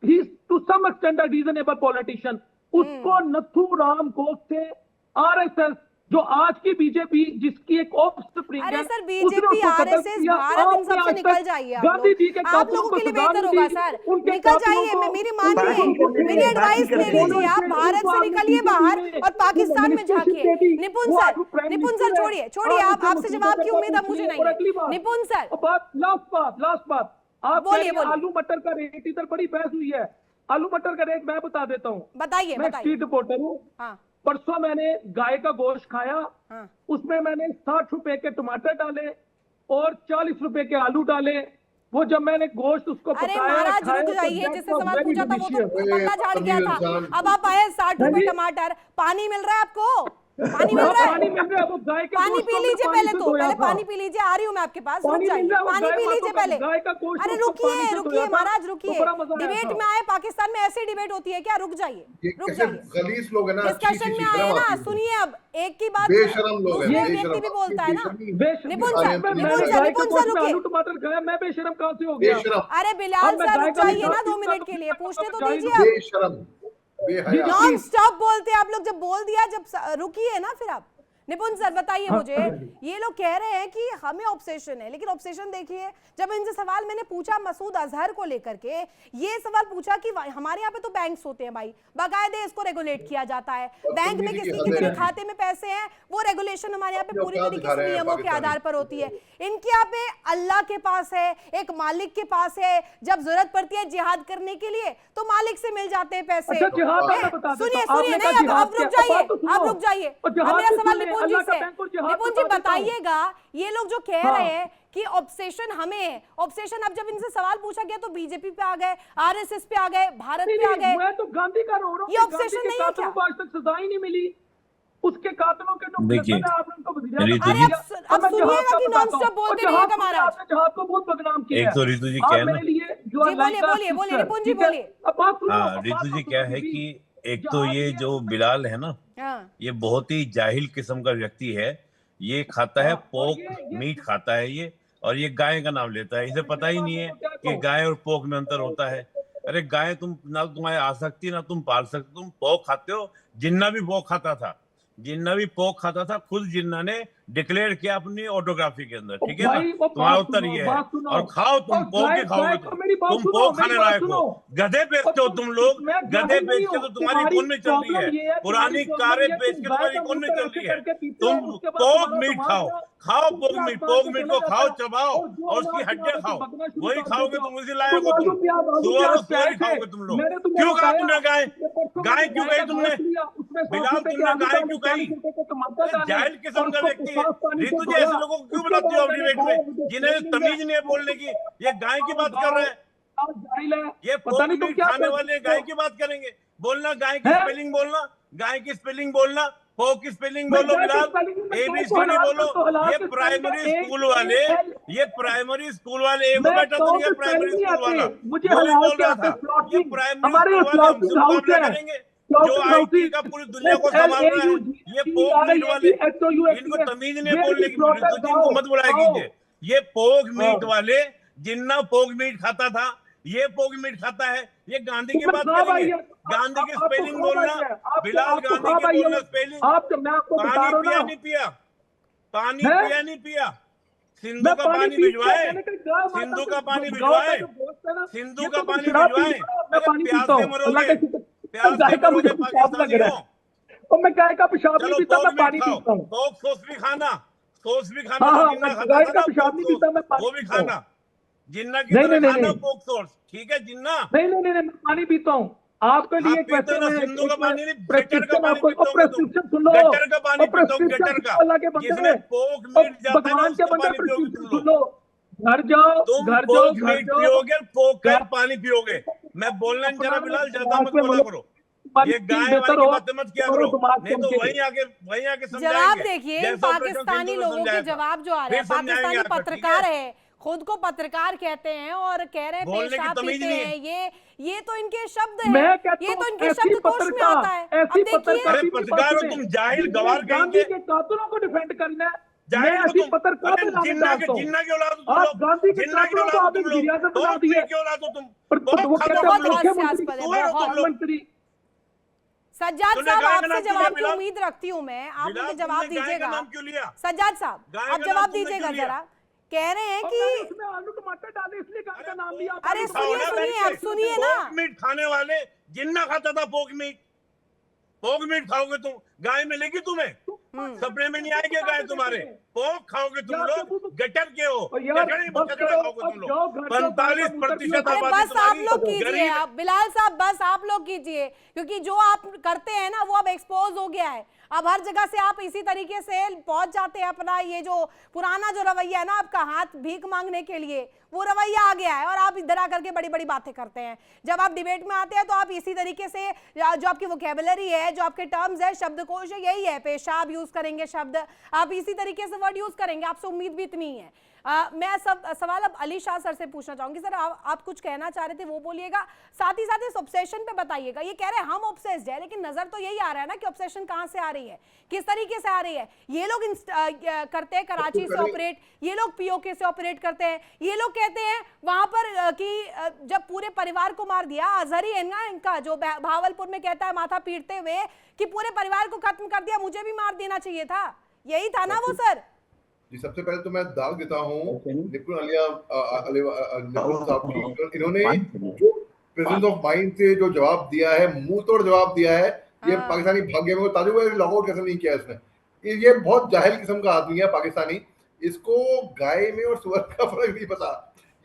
he is to some extent a reasonable politician. उसको नथुराम गोडसे, RSS जो आज की बीजेपी जिसकी एक ऑफस्प्रिंग है, अरे सर बीजेपी RSS भारत इन सब से निकल जाइए। आप लोगों के लिए बेहतर होगा सर, निकल जाइए, मेरी मानिए, मेरी एडवाइस ले लीजिए, आप भारत से निकलिए बाहर और पाकिस्तान में झांकिए। निपुण सर छोड़िए, आप आपसे जवाब की उम्मीद अब मुझे नहीं है। निपुण सर, लास्ट बात आप बोलिए। आलू मटर का रेट, इधर बड़ी बहस हुई है, आलू मटर का रेट मैं बता देता हूँ। बताइए। मैं स्ट्रीट रिपोर्टर हूँ। परसों मैंने गाय का गोश्त खाया, उसमें मैंने 60 रुपए के टमाटर डाले और 40 रुपए के आलू डाले। वो जब मैंने गोश्त उसको अरे पकाया महाराज खाया, रुक तो जाइए, that जिससे was सवाल very पूछा था वो तो delicious। पल्ला झाड़ गया था। इंसान। अब आप आए 60 रुपए नहीं। टमाटर, पानी मिल रहा है आपको? पानी मिल हाँ, रहा पानी है? मिल रहा है, वो गाय के पानी गोश्त पी को हमने लीजिए पानी पहले, से तो धोया पहले था। पानी पी लीजिए, आ रही हूँ मैं आपके पास, रुक पानी जाइए, मिल रहा है, वो पानी गाय पी माता लीजिए का- पहले। गाय का गोश्त अरे उसको पानी रुकिए से रुकिए धोया था, महाराज तो रुकिए, बड़ा मजा आया डिबेट था। में आए, पाकिस्तान में ऐसी डिबेट होती है क्या? रुक जाइए, ये रुक कैसे जाइए, गलीस लोग हैं ना, छी, छी, डिस्कशन में छी, आए शर्म ना। आती है। सुनिए, अब एक की बात बेशरम लोग हैं, दूसरा बेशरम। व्यक्ति भी बोलता है ना। बेशरम- निपुण आ रहे सर, हैं तो निपुण नहीं सर, गाय के निपुण गोश्त सर में रुकिए। आलू टमाटर खाया, मैं बेशरम कहाँ से हो गया? बेशरम, अरे बिलाल अब मैं सर गाय रुक का भी जाइए ना साथ 2 पीता मिनट तो के लिए, पीता पूछने तो तो दीजिए चाहिए। आप। बेशरम, बेहया। नॉन स्टॉप बोलते हैं आप लोग, जब बोल दिया, जब रुकिए ना फिर आप। निपुण सर बताइए मुझे, ये लोग कह रहे हैं कि हमें ऑब्सेशन है, लेकिन ऑब्सेशन देखिए, जब इनसे सवाल मैंने पूछा मसूद अजहर को लेकर के, ये सवाल पूछा कि हमारे यहाँ पे तो बैंक्स होते हैं भाई, बाकायदे इसको रेगुलेट किया जाता है, बैंक में किसी कितने खाते में पैसे हैं वो रेगुलेशन हमारे यहाँ पे पूरी तरीके से नियमों के आधार पर होती है। इनके यहाँ पे अल्लाह के पास है, एक मालिक के पास है, जब जरूरत पड़ती है जिहाद करने के लिए तो मालिक से मिल जाते हैं पैसे। अच्छा, जिहाद का बता देता सुनिए हूं। सुनिए, आपने नहीं कहा अब रुक जिहाद जाइए, क्या? तो सुनो। अब रुक जाइए, और अब जिहाद मेरा से सवाल सुनिए, निपुण जी अल्लाह का से। बैंक और जिहाद निपुण बता जी देता हूं। बताइएगा, ये लोग जो कह हाँ। रहे हैं कि ऑब्सेशन हमें है, ऑब्सेशन, अब जब इनसे सवाल पूछा गया तो बीजेपी पे आ गए, आरएसएस पे आ गए, भारत पे आ गए। मैं तो गांधी का रो रहा हूँ, ये obsession नहीं है क्या? को आज तक सजा ही नहीं मिली, उसके कातलों के जो देखिए, मुकदमे आपने उनको वज़ीर रितु आज़म जी- किया। अब मैं सुनिएगा जहाद का कि बताता non-stop हूं। बोलते और जहाद रहिएगा को महाराज। आपने जहाद को बहुत बदनाम किया एक है। तो रितु जी आप क्या है ना, मेरे लिए जो जी, बोलिए, बोलिए, बोलिए, निपुण जी बोलिए। अब बात सुनो, हाँ अब रितु बात जी तो क्या सुनो है बीबी। कि एक तो ये जो बिलाल है ना, हाँ, ये बहुत ही जाहिल किस्म का व्यक्ति है। ये खाता है हाँ, और पोक ये- मीट खाता है ये, और ये गाय का नाम लेता है। इसे पता ही नहीं है कि गाय और पोक में अंतर होता है। अरे गाय तुम ना तुम्हारे आ सकती ना तुम पाल सकते, तुम पोक खाते हो। जिन्ना भी पोक खाता था, जिन्ना भी पोक खाता था, खुद जिन्ना ने डिक्लेयर किया अपनी ऑटोग्राफी के अंदर, ठीक है ना। भाई, वो तुम्हारा बात उत्तर सुनो, ये है। बात सुनो। और खाओ तुम, और पोक ही गाय- खाओगे गाय तुम। को मेरी बात तुम सुनो, पोक मेरी खाने बात लायक हो। सुनो। गधे बेचते हो तुम लोग, मैं गधे जाहिल बेच नहीं के हूं। तो तुम्हारी इकोनॉमी चल रही है, तुम्हारी पुरानी प्रॉब्लम कारें ये है, बेच तुम के गाय तुम्हारी का इकोनॉमी दूध चल ऐसे रही है। करके पीते हो, तुम उसके बाद पोक तुम्हारा मीट दिमाग खाओ, ना खाओ ऊपर पोक मीट, आसमान पोक पे मीट चला को खाओ, जाता है। चबाओ और जो और अनाज उसकी हड्डियां तुम्हारे खाओ, को बकना शुरू वही कर खाओगे देते हो। तुम, उसी लायक हो आलू तुम। प्याज, आलू सुअर प्याज और सुअर ही कैश है। खाओगे तुम लोग। मैंने तुम्हें क्यों कहा बताया, तुमने गाय? परसों गाय मैंने क्यों गाय कही का तुमने? मांस लिया, उसमें 100 बिलाल रुपए के तुमने आलू गाय डाले, क्यों कही? 40 रुपए के टमाटर डाले, जाहिल किस्म और का उसको व्यक्ति है। साफ पानी से रितु जी धोया। ऐसे लोगों को क्यों उसके बुलाती हो बाद आप मैंने डिबेट गाय, में, मुझे जिन्हें ट्रेनिंग तमीज है। नहीं है बोलने की? ये गाय की बात कर रहे हैं, जाहिल है। ये पता पोक नहीं तुम मीट क्या खाने कर वाले सकते गाय हो। की बात करेंगे। बोलना गाय की हैं? स्पेलिंग बोलना, गाय की स्पेलिंग बोलना, पोक की स्पेलिंग मैं बोलो गाय की बिलाल, स्पेलिंग में गाय को ABCD हलाल बोलो। कर तो हलाल ये के प्राइमरी स्पेलिंग का स्कूल वाले, ये प्राइमरी स्कूल वाले, एक मैं बेटा तो गाँव नहीं है के प्राइमरी स्पेलिंग नहीं स्कूल वाला, आते, मुझे वो भी हलाल बोल के रहा आते। था। ये स्लॉटिंग, प्राइमरी हमारे स्कूल वाले हमसे स्लॉटिंग हाउस मुकाबला है। करेंगे, जो स्लॉटिंग IT हाउस का पूरी दुनिया को संभाल रहा है। ये पोक मीट वाले, इनको तमीज नहीं है बोलने की। रितु जी इनको मत बुलाया कीजिए। ये पोक मीट वाले, जिन्ना पोक मीट खाता था, ये पोक मीट खाता है। ये गांधी की बात करेंगे, गांधी की स्पेलिंग बोलना, बिलाल गांधी की बोलना स्पेलिंग। पानी पिया नहीं पिया, पानी हैं? पिया नहीं पिया, सिंधु का पानी भिजवाए, सिंधु का पानी भिजवाए, सिंधु का पानी भिजवाए। अरे प्यास से मरोगे, प्यास से मरोगे पाकिस्तानियों। और मैं गाय का पेशाब नहीं चलो पीता, मैं पोक पानी मीट खाओ, पीता हूँ। पोक सॉस भी खाना, सॉस भी खाना, हाँ, जो हाँ, जिन्ना मैं खाता गाय था का ना पेशाब पोक नहीं सॉस, पीता, मैं पानी वो भी पीता हूँ। खाना, जिन्ना की नहीं, तरह नहीं, खाना नहीं। पोक सॉस, ठीक है जिन्ना। नहीं नहीं नहीं, मैं पानी पीता हूँ। आपके लिए आप एक पीते हो ना, क्वेश्चन सिंधु का पानी नहीं, गटर का प्रेस्क्रिप्शन पानी आपको, पीते होंगे तुम, प्रेस्क्रिप्शन सुन लो, गटर का पानी पीते हो, प्रेस्क्रिप्शन गटर का, अल्लाह के बंदे, जिसमें पोक मीट जाता है ना, भगवान के उसका बंदे पानी पियोगे तुम प्रेस्क्रिप्शन सुन लोग। लो। घर जाओ, तुम घर जाओ, पोक घर मीट जाओ। पियोगे, पोक का पानी पियोगे। मैं बोलना नहीं चाह रहा बिलाल, ज्यादा मत बोला करो, ये गाय वाली की बातें मत किया करो, नहीं तो वहीं आके समझाएंगे। जवाब देखिए, जैसे ऑपरेशन पाकिस्तानी सिंधु में लोगों के समझाया था। जवाब जो आ रहे फिर हैं, समझाएंगे पाकिस्तानी आकर, ठीक पत्रकार है? है, खुद को पत्रकार कहते हैं और कह रहे हैं बोलने की पेशाब तमीज पीते नहीं हैं। ये तो इनके शब्द मैं हैं, कहता ये तो हूं, इनके ऐसी शब्दकोश में पत्रकार, आता है। अब ऐसी देखिए, पत्रकार अरे पत्रकार हो तुम, जाहिल गवार गांधी कहेंगे, के कातलों को डिफेंड करना है। मैं जाहिल हो ऐसी तुम। पत्रकार अरे पे लाने जिन्ना डालता हूं। की औलाद हो तुम आप लोग, गांधी के जिन्ना की कातलों को औलाद हो आपने तुम लोग, गिरियाजत बना पोक दिया। मीट की औलाद हो तुम, और पोक वो खाते कहते हो हैं तुम लोग। मुख्यमंत्री, हास्यास्पद है, बहुत। प्रधानमंत्री। सज्जाद तूने साहब गाय का आपसे नाम क्यों जवाब लिया की बिलाल? उम्मीद रखती हूँ मैं, आप बिलाल, मुझे जवाब तुमने गाय का दीजिएगा। नाम क्यों लिया? सज्जाद साहब गाय आप का जवाब नाम तुमने दीजिएगा क्यों लिया? जरा। कह रहे हैं और मैंने कि उसमें आलू टमाटर डाले, इसलिए गाय का नाम लिया। अरे खाओ सुनिए ना सुनिए, बैठ आप के। सुनिए ना। पोक मीट खाने वाले, जिन्ना खाता था पोक मीट, पोक मीट खाओगे तुम, गाय मिलेगी तुम्हें, सपने में नहीं आएगी गाय तुम्हारे। पोक खाओगे तुम यार, लोग, तो- गटर के हो, और यार, कचड़े बस कचड़े करो, खाओगे अब तुम जाओ लोग। घर जाओ, 45% अरे आबादी बस आप लोग तुम्हारी कीजिए, गरीब। आप बिलाल साहब बस आप लोग कीजिए, क्योंकि जो आप करते हैं ना वो अब एक्सपोज हो गया है। अब हर जगह से आप इसी तरीके से पहुंच जाते हैं, अपना ये जो पुराना जो रवैया है ना आपका, हाथ भीख मांगने के लिए, वो रवैया आ गया है और आप इधर आकर के बड़ी बड़ी बातें करते हैं। जब आप डिबेट में आते हैं तो आप इसी तरीके से, जो आपकी वोकैबुलरी है, जो आपके टर्म्स है, शब्दकोश है, यही है, पेशाब यूज करेंगे शब्द, आप इसी तरीके से वर्ड यूज करेंगे, आपसे उम्मीद भी इतनी है। मैं सब सवाल अब अली शाह सर से पूछना चाहूंगी। सर आप कुछ कहना चाह रहे थे, वो बोलिएगा, साथ ही साथ इस ऑब्सेशन पे बताइएगा। ये कह रहे हैं हम ऑब्सेस्ड है, लेकिन नजर तो यही आ रहा है ना कि ऑब्सेशन कहां से आ रही है, किस तरीके से आ रही है। ये लोग करते हैं कराची से ऑपरेट, ये लोग पीओके से ऑपरेट करते हैं, ये लोग कहते हैं वहां पर कि जब पूरे परिवार को मार दिया, अजहरी है ना इनका, जो भावलपुर में कहता है माथा पीटते हुए कि पूरे परिवार को खत्म कर दिया, मुझे भी मार देना चाहिए था, यही था ना वो सर? जी, सबसे पहले तो मैं दाग देता हूँ निपुण साहब की। इन्होंने जो प्रेजेंस ऑफ माइंड से जो जवाब दिया है, मुंह तोड़ जवाब दिया है, ये पाकिस्तानी भाग्य में ताजुब है, लॉकआउट कैसे नहीं किया इसने। ये बहुत जाहिल किस्म का आदमी है पाकिस्तानी, इसको गाय में और सुअर का फर्क नहीं पता।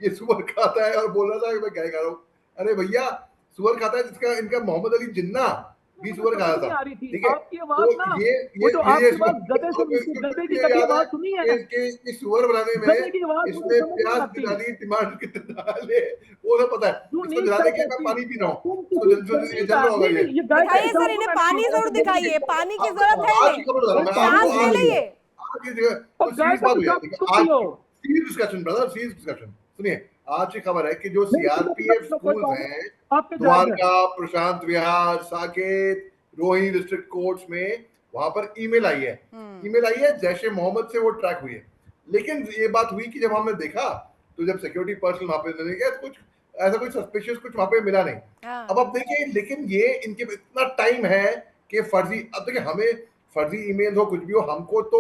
ये सुअर खाता है और बोल रहा था कि मैं गाय खा रहा हूँ। अरे भैया, सुअर खाता है जिसका, इनका मोहम्मद अली जिन्ना भी सुअर खाया था, ठीक है। आपकी आवाज ना, ये तो आपकी आवाज गधे से गधे की कभी आवाज सुनी है? इसके सुअर बनाने में इसमें प्याज डाली, टमाटर कितने डाले, वो सब पता है। इसको जलाने के मैं पानी पी रहा हूँ, दिखाइए सर, इन्हें पानी जरूर दिखाइए, पानी की जरूरत है, सांस ले लीजिए। डिस्कशन ब्रदर, सीरियस डिस्कशन सुनिए। आज की खबर है कि जो सीआरपीएफ स्कूल हैं, द्वारका, प्रशांत विहार, साकेत, रोहिणी डिस्ट्रिक्ट कोर्ट्स में, वहां पर ईमेल आई है, जैशे मोहम्मद से वो ट्रैक हुई है। लेकिन ये बात हुई कि जब हमने देखा, तो जब सिक्योरिटी पर्सन वहां पे गया, तो कुछ ऐसा कोई सस्पिशियस कुछ वहां पे मिला नहीं। अब आप देखिए, लेकिन ये इनके इतना टाइम है कि फर्जी, अब देखिए हमें फर्जी ईमेल हो कुछ भी हो, हमको तो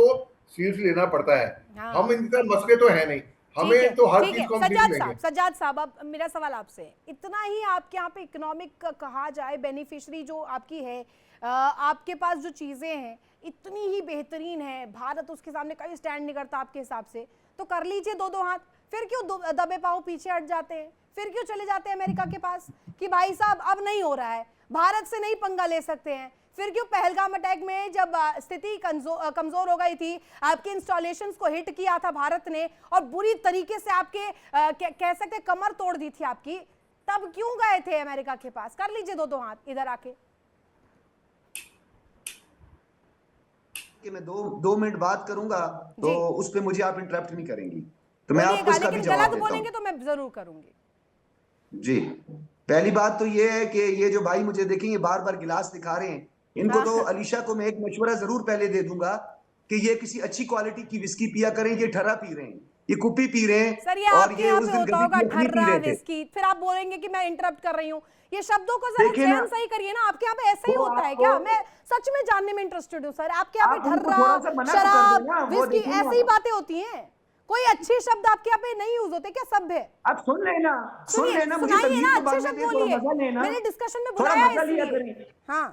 सीरियसली लेना पड़ता है। हम इनका मसले तो है नहीं, हमें तो हर चीज को सज्जाद साहब, अब मेरा सवाल आपसे, इतना ही आपके यहाँ पे इकोनॉमिक कहा जाए बेनिफिशियरी जो आपकी है, आपके पास जो चीजें हैं इतनी ही बेहतरीन है, भारत उसके सामने कहीं स्टैंड नहीं करता आपके हिसाब से, तो कर लीजिए दो हाथ, फिर क्यों दबे पांव पीछे हट जाते हैं, फिर क्यों चले जाते हैं अमेरिका के पास कि भाई साहब अब नहीं हो रहा है, भारत से नहीं पंगा ले सकते हैं? फिर क्यों पहलगाम अटैक में जब स्थिति कमजोर हो गई थी, आपके इंस्टॉलेशंस को हिट किया था भारत ने और बुरी तरीके से आपके कह सकते कमर तोड़ दी थी आपकी, तब क्यों गए थे अमेरिका के पास? कर लीजिए दो हाथ इधर आके। कि मैं दो मिनट बात करूंगा तो उस पे मुझे आप इंटरप्ट नहीं करेंगी, तो मैं आपको इसका भी जवाब देता बोलेंगे तो मैं जरूर करूंगी। जी, पहली बात तो ये है कि ये जो भाई मुझे देखेंगे बार बार गिलास दिखा रहे हैं, इनको तो अलीशा को मैं एक मशवरा जरूर पहले दे दूंगा कि ये किसी अच्छी क्वालिटी की विस्की पिया करें। ये ठर्रा पी रहे हैं, ये कुप्पी पी रहे हैं, सर ये और ये उस दिन ठर्रा विस्की, फिर आप बोलेंगे कि मैं इंटरप्ट कर रही हूँ। ये शब्दों को जरा चयन सही करिए ना, आपके यहाँ पे ऐसा ही होता है क्या? मैं सच में जानने में इंटरेस्टेड हूँ सर, आपके यहाँ पे ठर्रा, शराब, विस्की, ऐसी ही बातें होती हैं? कोई अच्छे शब्द आपके यहाँ पे नहीं यूज होते क्या? सब है, आप सुन लेना, सुनाइए ना, अच्छे शब्द बोलिए, मैंने डिस्कशन में बुलाया है इसलिए। हाँ,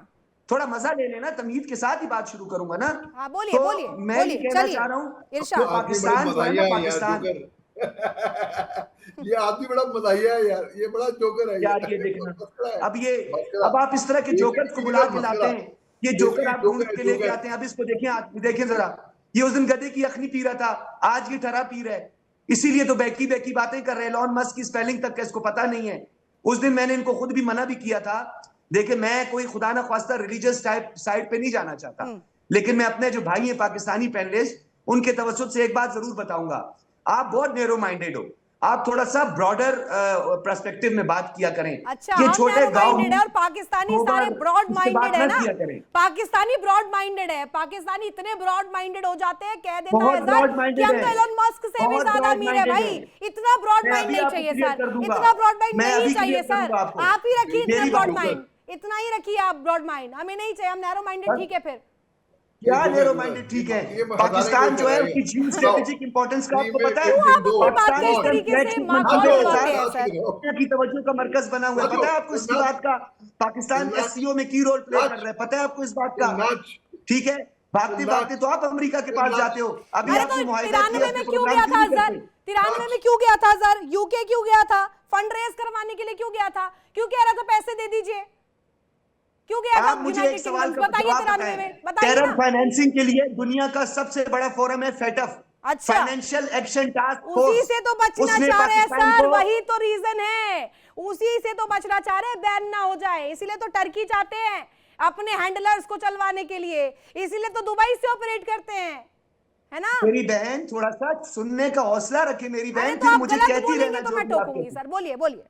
थोड़ा मजा ले लेना, तमीज के साथ ही बात शुरू करूंगा ना। हाँ, बोलिए बोलिए, मैं ये कहना चाह रहा हूँ पाकिस्तान ये आदमी बड़ा मजाहिया है यार, ये बड़ा जोकर है यार। ये देखना, अब आप इस तरह के जोकर को बुला के लाते हैं, ये जोकर आप ढूंढ के लेके आते हैं। अब इसको देखें जरा, ये उस दिन गधे की यखनी पी रहा था, आज ये ठरा पी रहा है, इसीलिए तो बैकी बातें कर रहे हैं। एलन मस्क की स्पेलिंग तक का इसको पता नहीं है। उस दिन मैंने इनको खुद भी मना भी किया था। देखिए, मैं कोई खुदा ना ख्वास्ता रिलीजियस टाइप साइड पे नहीं जाना चाहता, लेकिन मैं अपने जो भाई हैं पाकिस्तानी पैनलिस्ट, उनके तवज्जुह से एक बात जरूर बताऊंगा। आप बहुत नैरो माइंडेड हो, आप थोड़ा सा ब्रॉडर पर्सपेक्टिव में बात किया करें। अच्छा, ये छोटे गांव और पाकिस्तानी सारे ब्रॉड माइंडेड है ना, पाकिस्तानी ब्रॉड माइंडेड है, पाकिस्तानी इतने ब्रॉड माइंडेड हो जाते हैं, कह देता है कि हम तो एलन मस्क से भी ज्यादा अमीर है। भाई इतना ब्रॉड माइंड नहीं चाहिए सर, इतना ब्रॉड माइंड नहीं चाहिए सर, आप ही रखिए इतना ब्रॉड माइंड, इतना ही रखिए आप ब्रॉड माइंड, हमें नहीं चाहिए, हम नैरो माइंडेड ठीक है। फिर क्या नैरो माइंडेड ठीक है? पाकिस्तान जो है उसकी जियो स्ट्रेटेजिक इंपॉर्टेंस का आपको पता है? पाकिस्तान की तवज्जो का मरकज बना हुआ है, पता है आपको इस बात का? पाकिस्तान एससीओ में की रोल प्ले कर रहा है, पता है आपको इस बात का? ठीक है, भागते भागते तो आप अमेरिका के पास जाते हो। अभी अरे आपने तो मुआहिदा 93 में क्यों गया था सर? 93 में क्यों गया था सर? यूके क्यों गया था? फंड रेज करवाने के लिए क्यों गया था? क्यों कह रहा था पैसे दे दीजिए? क्यों गया था? आप मुझे एक सवाल का बताइए, जवाब 93 में बताइए टेरर ना। फाइनेंसिंग के लिए दुनिया का सबसे बड़ा फोरम है फेटफ, अच्छा, फाइनेंशियल एक्शन टास्क फोर्स। उसी से तो बचना उसने चाह रहे हैं पाकिस्तान सर, को- वही तो रीजन है, उसी से तो बचना चाह रहे हैं, बैन ना हो जाए, इसीलिए तो टर्की चाहते हैं अपने हैंडलर्स को चलवाने के लिए, इसीलिए तो दुबई से ऑपरेट करते हैं, है ना? मेरी बहन थोड़ा सा सुनने का हौसला रखे मेरी अरे बहन, तो फिर आप मुझे गलत कहती बोलेंगे रहना तो जो मैं भी आप टोकूंगी कहती। सर, बोलिए बोलिए।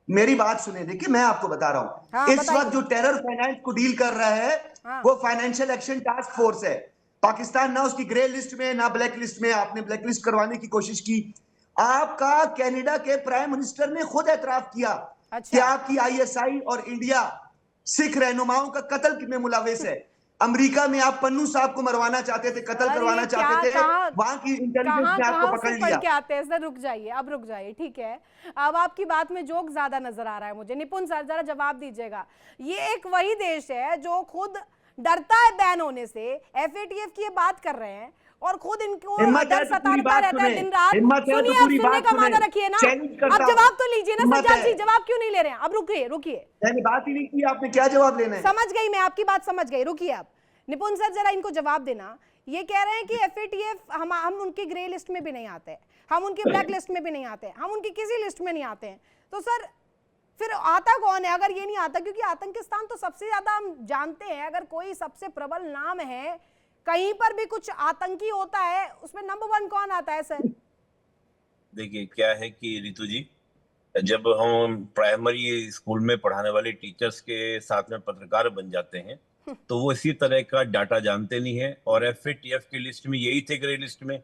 मेरी बात सुने, देखिए मैं आपको बता रहा हूँ, हाँ, इस बताइए। वक्त जो टेरर फाइनेंस को डील कर रहा है हाँ। वो फाइनेंशियल एक्शन टास्क फोर्स है। पाकिस्तान ना उसकी ग्रे लिस्ट में ना ब्लैक लिस्ट में, आपने ब्लैक लिस्ट करवाने की कोशिश की। आपका कनाडा के प्राइम मिनिस्टर ने खुद एतराफ किया अच्छा। कि आपकी आईएसआई और इंडिया सिख रहनुमाओं का कत्ल में मुलविस है। अमेरिका में आप पन्नू साहब को मरवाना चाहते थे, कत्ल करवाना चाहते थे, वहां की इंटेलिजेंस ने आपको पकड़ से पढ़ लिया। के आते हैं सर? रुक जाइए, अब रुक जाइए, ठीक है। अब आपकी बात में जोक ज्यादा नजर आ रहा है मुझे। निपुण सर जरा जवाब दीजिएगा। ये एक वही देश है जो खुद डरता है बैन होने से, एफएटीएफ की ये बात कर रहे हैं और खुद इनको डर सताता रहता है दिन रात। सुनिए, अब सुनने का मादा रखिए ना, अब जवाब तो लीजिए ना सज्जाद जी, जवाब क्यों नहीं ले रहे हैं? अब रुकिए रुकिए, मैंने बात ही नहीं की, आपने क्या जवाब लेना है? समझ गई मैं, आपकी बात समझ गई, रुकिए। अब निपुण सर जरा इनको जवाब देना। ये कह रहे हैं कि एफएटीएफ हम उनकी ग्रे लिस्ट में भी नहीं आते, हम उनकी ब्लैक लिस्ट में भी नहीं आते, हम उनकी किसी लिस्ट में नहीं आते हैं। तो सर फिर आता कौन है अगर ये नहीं आता? क्योंकि आतंकिस्तान तो सबसे ज्यादा हम जानते हैं, अगर कोई सबसे प्रबल नाम है, कहीं पर भी कुछ आतंकी होता है, उसमें नंबर 1 कौन आता है सर? देखिए क्या है कि रितु जी, जब हम प्राइमरी स्कूल में पढ़ाने वाले टीचर्स के साथ में पत्रकार बन जाते हैं तो वो इसी तरह का डाटा जानते नहीं है। और एफएटीएफ की लिस्ट में यही थे, ग्रे लिस्ट में।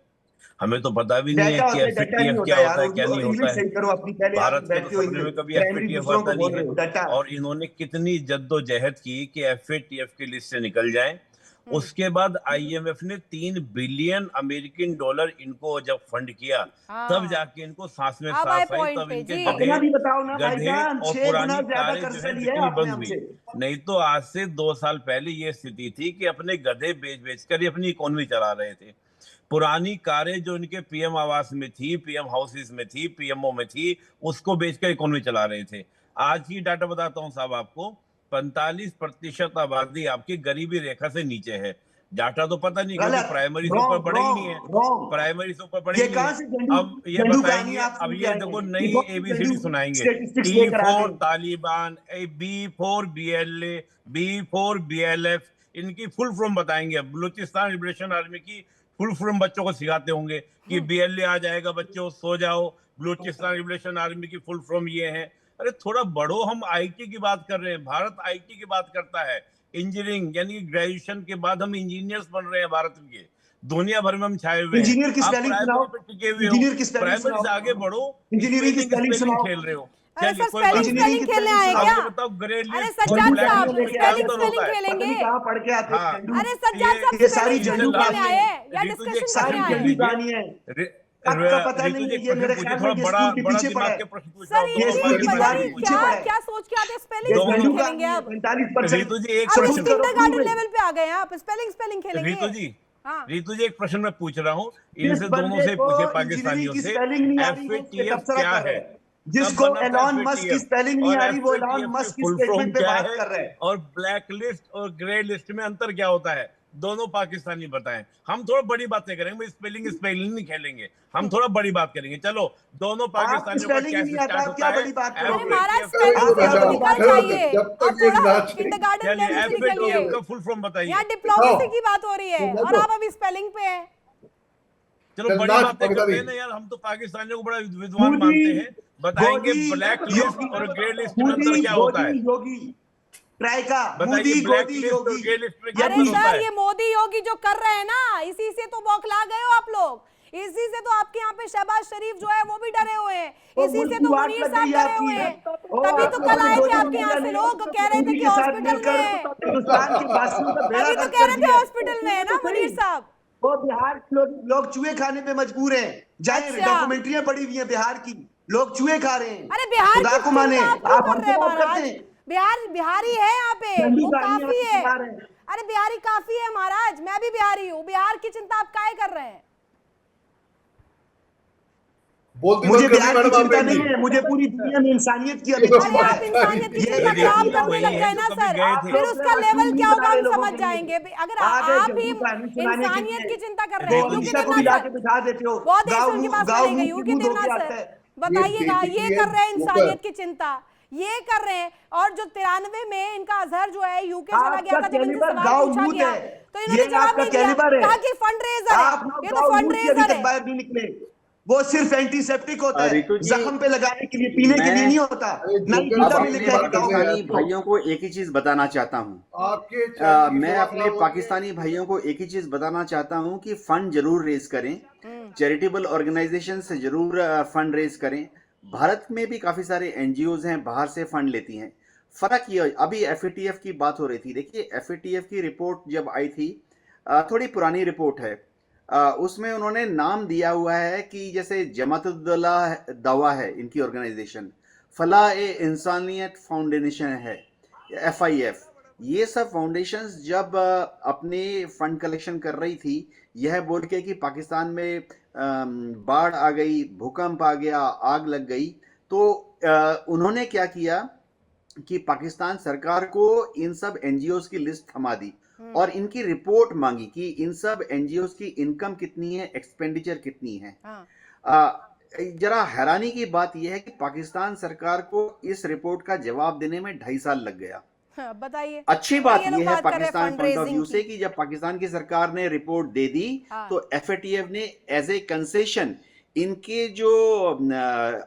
हमें तो पता भी नहीं है कि एफएटीएफ क्या होता है क्या नहीं होता है। भारत के तो सपने में कभी एफएटीएफ आता नहीं है। और इन्होंने कितनी जद्दोजहद की कि एफएटीएफ की लिस्ट से निकल जाए। उसके बाद आईएमएफ ने $3 बिलियन अमेरिकन डॉलर इनको जब फंड किया, तब जाके इनको सांस में सांस आई, तब इनके गधे और पुरानी कारें जो है बिकनी बंद हुई। नहीं तो आज से 2 साल पहले ये स्थिति थी कि अपने गधे बेच बेचकर ही अपनी इकोनॉमी चला रहे थे। पुरानी कारें जो इनके पीएम आवास में थी, पीएम हाउसेस में थी, पीएमओ में थी, उसको बेचकर इकोनॉमी चला रहे थे। आज की डाटा बताता हूँ साहब आपको, 45% आबादी आपकी गरीबी रेखा से नीचे है। डाटा तो पता नहीं, क्योंकि प्राइमरी से ऊपर बढ़े ही नहीं है, प्राइमरी से ऊपर बढ़े ही नहीं है। अब ये बताएंगे, अब ये देखो नई एबीसीडी सुनाएंगे, T for Taliban, B for BLA, B for BLF, इनकी फुल फॉर्म बताएंगे। अब बलूचिस्तान लिबरेशन आर्मी की फुल फॉर्म बच्चों को सिखाते होंगे कि BLA आ जाएगा, बच्चों सो जाओ, बलूचिस्तान लिबरेशन आर्मी की फुल फॉर्म ये है। अरे थोड़ा बढ़ो, हम आईटी की बात कर रहे हैं, भारत आईटी की बात करता है, इंजीनियरिंग यानी ग्रेजुएशन के बाद हम इंजीनियर्स बन रहे हैं भारत के, दुनिया भर में हम छाए हुए हैं। इंजीनियर की स्पेलिंग सुनाओ, इंजीनियर की स्पेलिंग सुनाओ, से आगे बढ़ो, इंजीनियरिंग की स्पेलिंग सुनाओ। खेल रहे हो। अरे सर स्पेलिंग खेलने आए क्या? बताओ ग्रेड अरे सज्जाद साहब स्पेलिंग खेलेंगे? कहाँ पढ़ के आते हैं? अरे सज्जाद साहब ये सारी स्पेलिंग खेलने आए हैं या डिस्कशन करने आए हैं? आपका पता नहीं है, ये मेरे ख्याल में बड़ा पीछे पड़ा है। सर ये क्या सोच के आते? स्पेलिंग खेलेंगे आप? 45% एक किंडरगार्टन लेवल पे आ गए हैं आप, स्पेलिंग खेलेंगे? रितु जी एक प्रश्न मैं पूछ रहा हूँ, इनसे दोनों से पूछे, पाकिस्तानियों से, एफएटीएफ क्या है? जिसको एलॉन मस्क की स्पेलिंग नहीं आ रही, वो एलॉन मस्क की स्टेटमेंट पे बात कर रहे हैं। और ब्लैक लिस्ट और ग्रे लिस्ट में अंतर क्या होता है, दोनों पाकिस्तानी बताएं। हम थोड़ा बड़ी बातें करेंगे, स्पेलिंग नहीं खेलेंगे, हम थोड़ा बड़ी बात करेंगे। चलो दोनों पाकिस्तानियों का कैसे स्टार्ट होता है? एफएटीएफ का फुल फॉर्म बताइए। यहाँ डिप्लोमेसी की बात हो रही है और आप अभी स्पेलिंग पे हैं। चलो बड़ी बातें करते हैं ना यार, हम तो पाकिस्तानियों को बड़ा विद्वान मानते हैं। बताएंगे ब्लैक लिस्ट और ग्रे लिस्ट में अंतर क्या होता है? बताइए ब्लैक लिस्ट और ग्रे लिस्ट में क्या अरे सर ये मोदी योगी जो कर रहे हैं ना, इसी से तो बौखला गए हो आप लोग, इसी से तो आपके यहाँ पे शहबाज शरीफ जो है वो भी डरे हुए हैं, इसी से तो मुनीर साहब डरे हुए हैं। तभी तो कल आए थे आपके यहाँ से लोग, कह रहे थे कि हॉस्पिटल में है, तभी तो कह रहे थे हॉस्पिटल में है ना मुनीर साहब। वो बिहार लोग चूहे खाने पे मजबूर हैं, जाए डॉक्यूमेंट्रियां पड़ी हुई हैं बिहार की, लोग चूहे खा रहे हैं। अरे बिहार खुदा को माने, आप हमसे बात करते हैं। बिहारी है यहाँ पे, वो काफी है। अरे बिहारी काफी है महाराज, मैं भी बिहारी हूँ, बिहार की चिंता आप काहे कर रहे हैं? मुझे बिहार की चिंता नहीं है, मुझे पूरी दुनिया में इंसानियत की अभी अरे आप इंसानियत की चिंता अगर आप करने लग गए ना सर, फिर उसका लेवल क्या होगा हम समझ जाएंगे। अगर आप ही इंसानियत की चिंता कर रहे हैं, यूके देवनाथ सर, बहुत देर से उनके पास चले गए, यूके देवनाथ सर बताइएगा, ये कर रहे हैं इंसानियत की चिंता, ये कर रहे हैं। और जो 93 में इनका अजहर जो है यूके चला गया था, जब इनसे सवाल पूछा गया तो इन्होंने जवाब नहीं दिया, कहा कि फंड रेजर है, ये तो फंड रेजर है। बाहर नहीं निकले, वो सिर्फ एंटीसेप्टिक होता है, जख्म पे लगाने के लिए, पीने के लिए नहीं होता। पाकिस्तानी भाइयों को एक ही चीज बताना चाहता हूँ, मैं अपने पाकिस्तानी भाइयों को एक ही चीज बताना चाहता हूँ कि फंड जरूर रेज करें, चैरिटेबल ऑर्गेनाइजेशन से जरूर फंड रेज करें। भारत में भी काफी सारे एनजीओज हैं, बाहर से फंड लेती हैं। फर्क ये, अभी एफएटीएफ की बात हो रही थी, देखिए एफएटीएफ की रिपोर्ट जब आई थी, थोड़ी पुरानी रिपोर्ट है, उसमें उन्होंने नाम दिया हुआ है कि जैसे जमातुद्दौला दावा है इनकी ऑर्गेनाइजेशन, फलाह-ए-इंसानियत फाउंडेशन है, FIF, ये सब फाउंडेशंस जब अपने फंड कलेक्शन कर रही थी, यह बोल के कि पाकिस्तान में बाढ़ आ गई, भूकंप आ गया, आग लग गई, तो उन्होंने क्या किया कि पाकिस्तान सरकार को इन सब एनजीओज की लिस्ट थमा दी और इनकी रिपोर्ट मांगी कि इन सब एनजीओज की इनकम कितनी है, एक्सपेंडिचर कितनी है। जरा हैरानी की बात यह है कि पाकिस्तान सरकार को इस रिपोर्ट का जवाब देने में 2.5 साल लग गया। बताइए, अच्छी बात यह है पाकिस्तान पॉइंट ऑफ व्यू से कि जब पाकिस्तान की सरकार ने रिपोर्ट दे दी तो एफएटीएफ ने एज ए कंसेशन इनके जो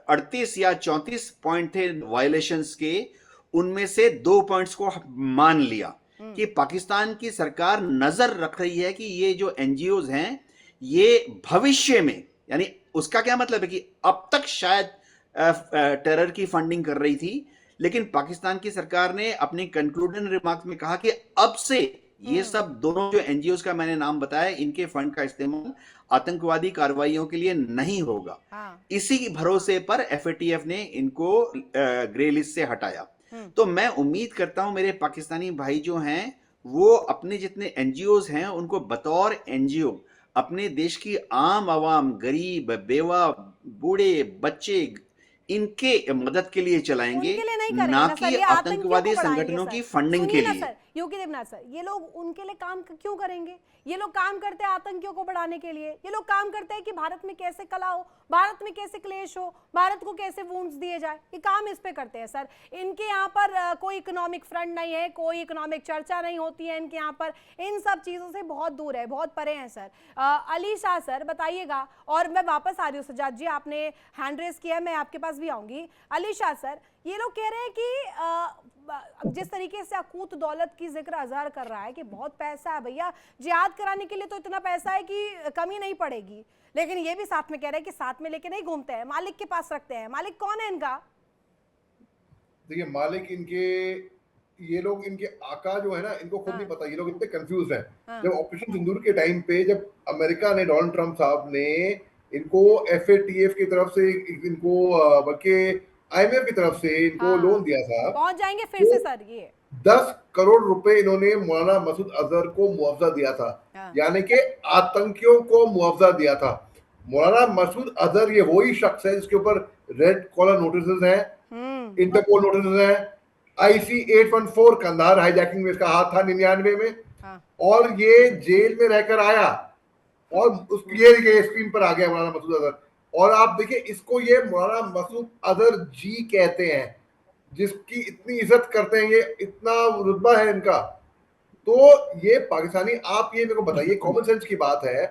38 या 34 पॉइंट थे वायलेशंस के, उनमें से 2 पॉइंट्स को मान लिया कि पाकिस्तान की सरकार नजर रख रही है कि ये जो एनजीओज हैं ये भविष्य में, यानी उसका क्या मतलब है कि अब तक शायद टेरर की फंडिंग कर रही थी, लेकिन पाकिस्तान की सरकार ने अपने कंक्लूजन रिमार्क्स में कहा कि अब से ये सब दोनों जो एनजीओज का मैंने नाम बताया, इनके फंड का इस्तेमाल आतंकवादी कार्रवाइयों के लिए नहीं होगा। इसी भरोसे पर एफएटीएफ ने इनको ग्रे लिस्ट से हटाया। तो मैं उम्मीद करता हूं मेरे पाकिस्तानी भाई जो हैं वो अपने जितने एनजीओज हैं उनको बतौर एनजीओ अपने देश की आम आवाम, गरीब, बेवा, बूढ़े, बच्चे, इनके मदद के लिए चलाएंगे, ना कि आतंकवादी संगठनों की फंडिंग के लिए। योगी देवनाथ सर, ये लोग उनके लिए काम क्यों करेंगे? ये लोग काम करते हैं आतंकियों को बढ़ाने के लिए, ये लोग काम करते हैं कि भारत में कैसे कला हो, भारत में कैसे क्लेश हो, भारत को कैसे वुंड्स दिए जाए, ये काम इस पे करते हैं सर। इनके यहाँ पर कोई इकोनॉमिक फ्रंट नहीं है, कोई इकोनॉमिक चर्चा नहीं होती है इनके यहाँ पर, इन सब चीजों से बहुत दूर है, बहुत परे हैं सर। अली शाह सर बताइएगा, और मैं वापस आ रही हूँ सज्जाद जी, आपने हैंड रेस किया है, मैं आपके पास भी आऊंगी। अली शाह सर, ये लोग कह रहे हैं कि जिस तरीके से अकूत दौलत की जिक्र अजहर कर रहा है कि बहुत पैसा है भैया, जिहाद कराने के लिए तो इतना पैसा है कि कमी नहीं पड़ेगी, लेकिन ये भी साथ में कह रहे हैं कि साथ में लेके नहीं घूमते हैं, मालिक के पास रखते हैं। मालिक कौन है इनका? देखिए, मालिक इनके, ये लोग, इनके आका जो है ना, इनको खुद नहीं पता, ये लोग इतने कंफ्यूज हैं। जब ऑपरेशन सिंदूर के टाइम पे जब अमेरिका ने, डोनाल्ड ट्रंप साहब ने इनको एफएटीएफ की तरफ से, इनको बल्कि IMF की तरफ से इनको लोन दिया था, पहुंच जाएंगे फिर से सर, ये 10 करोड़ रुपए इन्होंने मौलाना मसूद अजहर को मुआवजा दिया था, यानी कि आतंकियों को मुआवजा दिया था। मौलाना मसूद अजहर ये वही शख्स है जिसके ऊपर रेड कॉलर नोटिस हैं, इंटरपोल नोटिस हैं, IC 814 कंधार हाईजैकिंग में इसका हाथ था 99 में, और ये जेल में रहकर आया और उसकी ये स्क्रीन पर आ गया मौलाना मसूद अजहर। और आप देखिए, इसको ये मौलाना मसूद अजहर जी कहते हैं, जिसकी इतनी इज्जत करते हैं, ये इतना रुतबा है इनका। तो ये पाकिस्तानी, आप ये मेरे को बताइए, कॉमन सेंस की बात है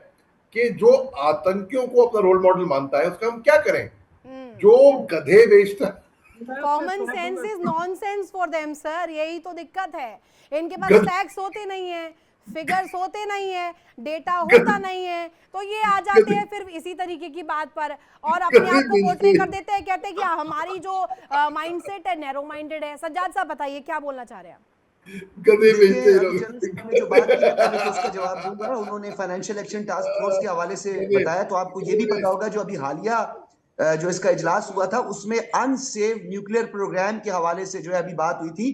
कि जो आतंकियों को अपना रोल मॉडल मानता है उसका हम क्या करें? जो गधे बेचता, common sense is nonsense for them sir, यही तो दिक्कत है। इनके पास फैक्ट्स होते नहीं है, फिगर्स होते नहीं है, डेटा होता नहीं है, तो ये आ जाते हैं फिर इसी तरीके की बात पर और अपने आप को पोर्ट्रे कर देते हैं, कहते हैं कि हमारी जो माइंडसेट है नैरो माइंडेड है। सज्जाद साहब बताइए क्या बोलना चाह रहे हैं? जो बात की मैं तो उसका जवाब दूंगा। उन्होंने फाइनेंशियल एक्शन टास्क फोर्स के हवाले से बताया, तो आपको ये भी पता होगा जो अभी हालिया जो इसका इजलास हुआ था उसमें अनसेफ न्यूक्लियर प्रोग्राम के हवाले से जो है अभी बात हुई थी।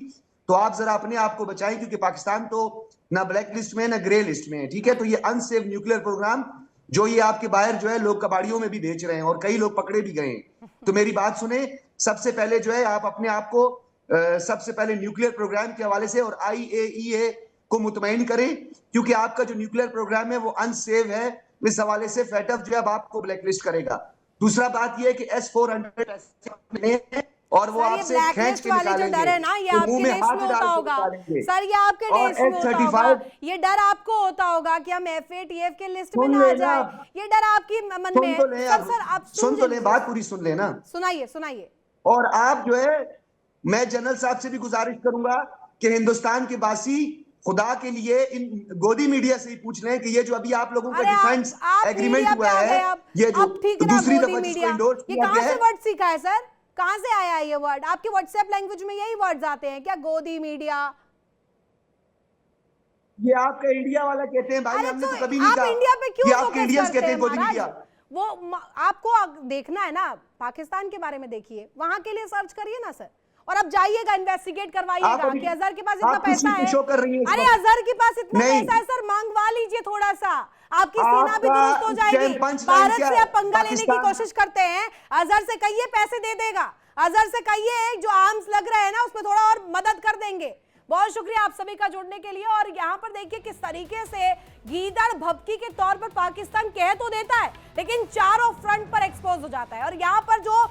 तो आप जरा अपने आप को बचाएं, क्योंकि पाकिस्तान तो ना ब्लैक लिस्ट में, ना ग्रे लिस्ट में है, ठीक है। तो ये अनसेफ न्यूक्लियर प्रोग्राम जो ये आपके बाहर जो है लोग कबाड़ियों में भी बेच रहे हैं और कई लोग पकड़े भी गए हैं। तो मेरी बात सुने, सबसे पहले जो है आप अपने आप को सबसे पहले न्यूक्लियर प्रोग्राम के हवाले से और IAEA को मुतमईन करें, क्योंकि आपका जो न्यूक्लियर प्रोग्राम है वो अनसेफ है। इस हवाले से फेटफ जो है अब आपको ब्लैकलिस्ट करेगा। दूसरा बात ये है कि S-400 और वो आपसे खींच के निकालेंगे, डर है ना, ये तो आपके मुंह में देश हाथ में होता डाल के होगा निकालेंगे। सर, ये आपके और देश में होता होगा, F-35 ये डर आपको होता होगा कि हम FATF के लिस्ट में सुन ना आ लेना। जाए, ये डर आपकी मन में सुन है। तो ले सर आप सुन तो ले, बात पूरी सुन लेना। सुनाइए सुनाइए। और आप जो है, मैं जनरल साहब से भी गुजारिश करूंगा कि हिंदुस्तान के बासी खुदा के लिए इन गोदी मीडिया से ही पूछ लें कि ये जो अभी आप लोगों का डिफेंस एग्रीमेंट हुआ है, ये जो दूसरी दफा जिसको इंडोर्स किया गया है, वर्ड सीखा है सर, कहां से आया है ये वर्ड? आपके व्हाट्सएप लैंग्वेज में यही वर्ड्स आते हैं क्या, गोदी मीडिया? ये आपका इंडिया वाला कहते हैं भाई, हमने तो कभी नहीं आप कहा इंडिया पे क्यों कि आपके इंडियंस कहते हैं गोदी मीडिया। वो आपको देखना है ना, पाकिस्तान के बारे में देखिए, वहां के लिए सर्च करिए ना सर, और अब जाइएगा इन्वेस्टिगेट करवाइएगा कि अजहर के पास इतना पैसा है। अरे अजहर के पास इतना पैसा है सर, मंगवा लीजिए थोड़ा सा, आपकी सीना भी दुरुस्त हो जाएगी। भारत से आप पंगा लेने की कोशिश करते हैं, अजहर से कहिए पैसे दे देगा, अजहर से कहिए जो आर्म्स लग रहे हैं ना उसमें थोड़ा और मदद कर देंगे। बहुत शुक्रिया आप सभी का जुड़ने के लिए। और यहाँ पर देखिए किस तरीके से गीदड़ भभकी के तौर पर पाकिस्तान कह तो देता है, लेकिन चारों फ्रंट पर एक्सपोज हो जाता है। और यहाँ पर जो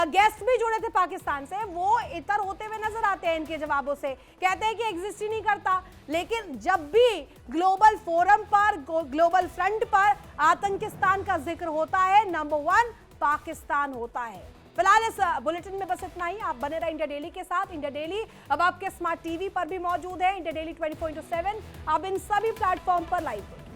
गेस्ट भी जुड़े थे पाकिस्तान से, वो इतर होते हुए नजर आते हैं इनके जवाबों से, कहते हैं कि एग्जिस्ट ही नहीं करता। लेकिन जब भी ग्लोबल फोरम पर, ग्लोबल फ्रंट पर आतंकिस्तान का जिक्र होता है, नंबर 1 पाकिस्तान होता है। फिलहाल इस बुलेटिन में बस इतना ही। आप बने रहे इंडिया डेली के साथ। इंडिया डेली अब आपके स्मार्ट टीवी पर भी मौजूद है, इंडिया डेली 24/7। आप इन सभी प्लेटफॉर्म पर लाइव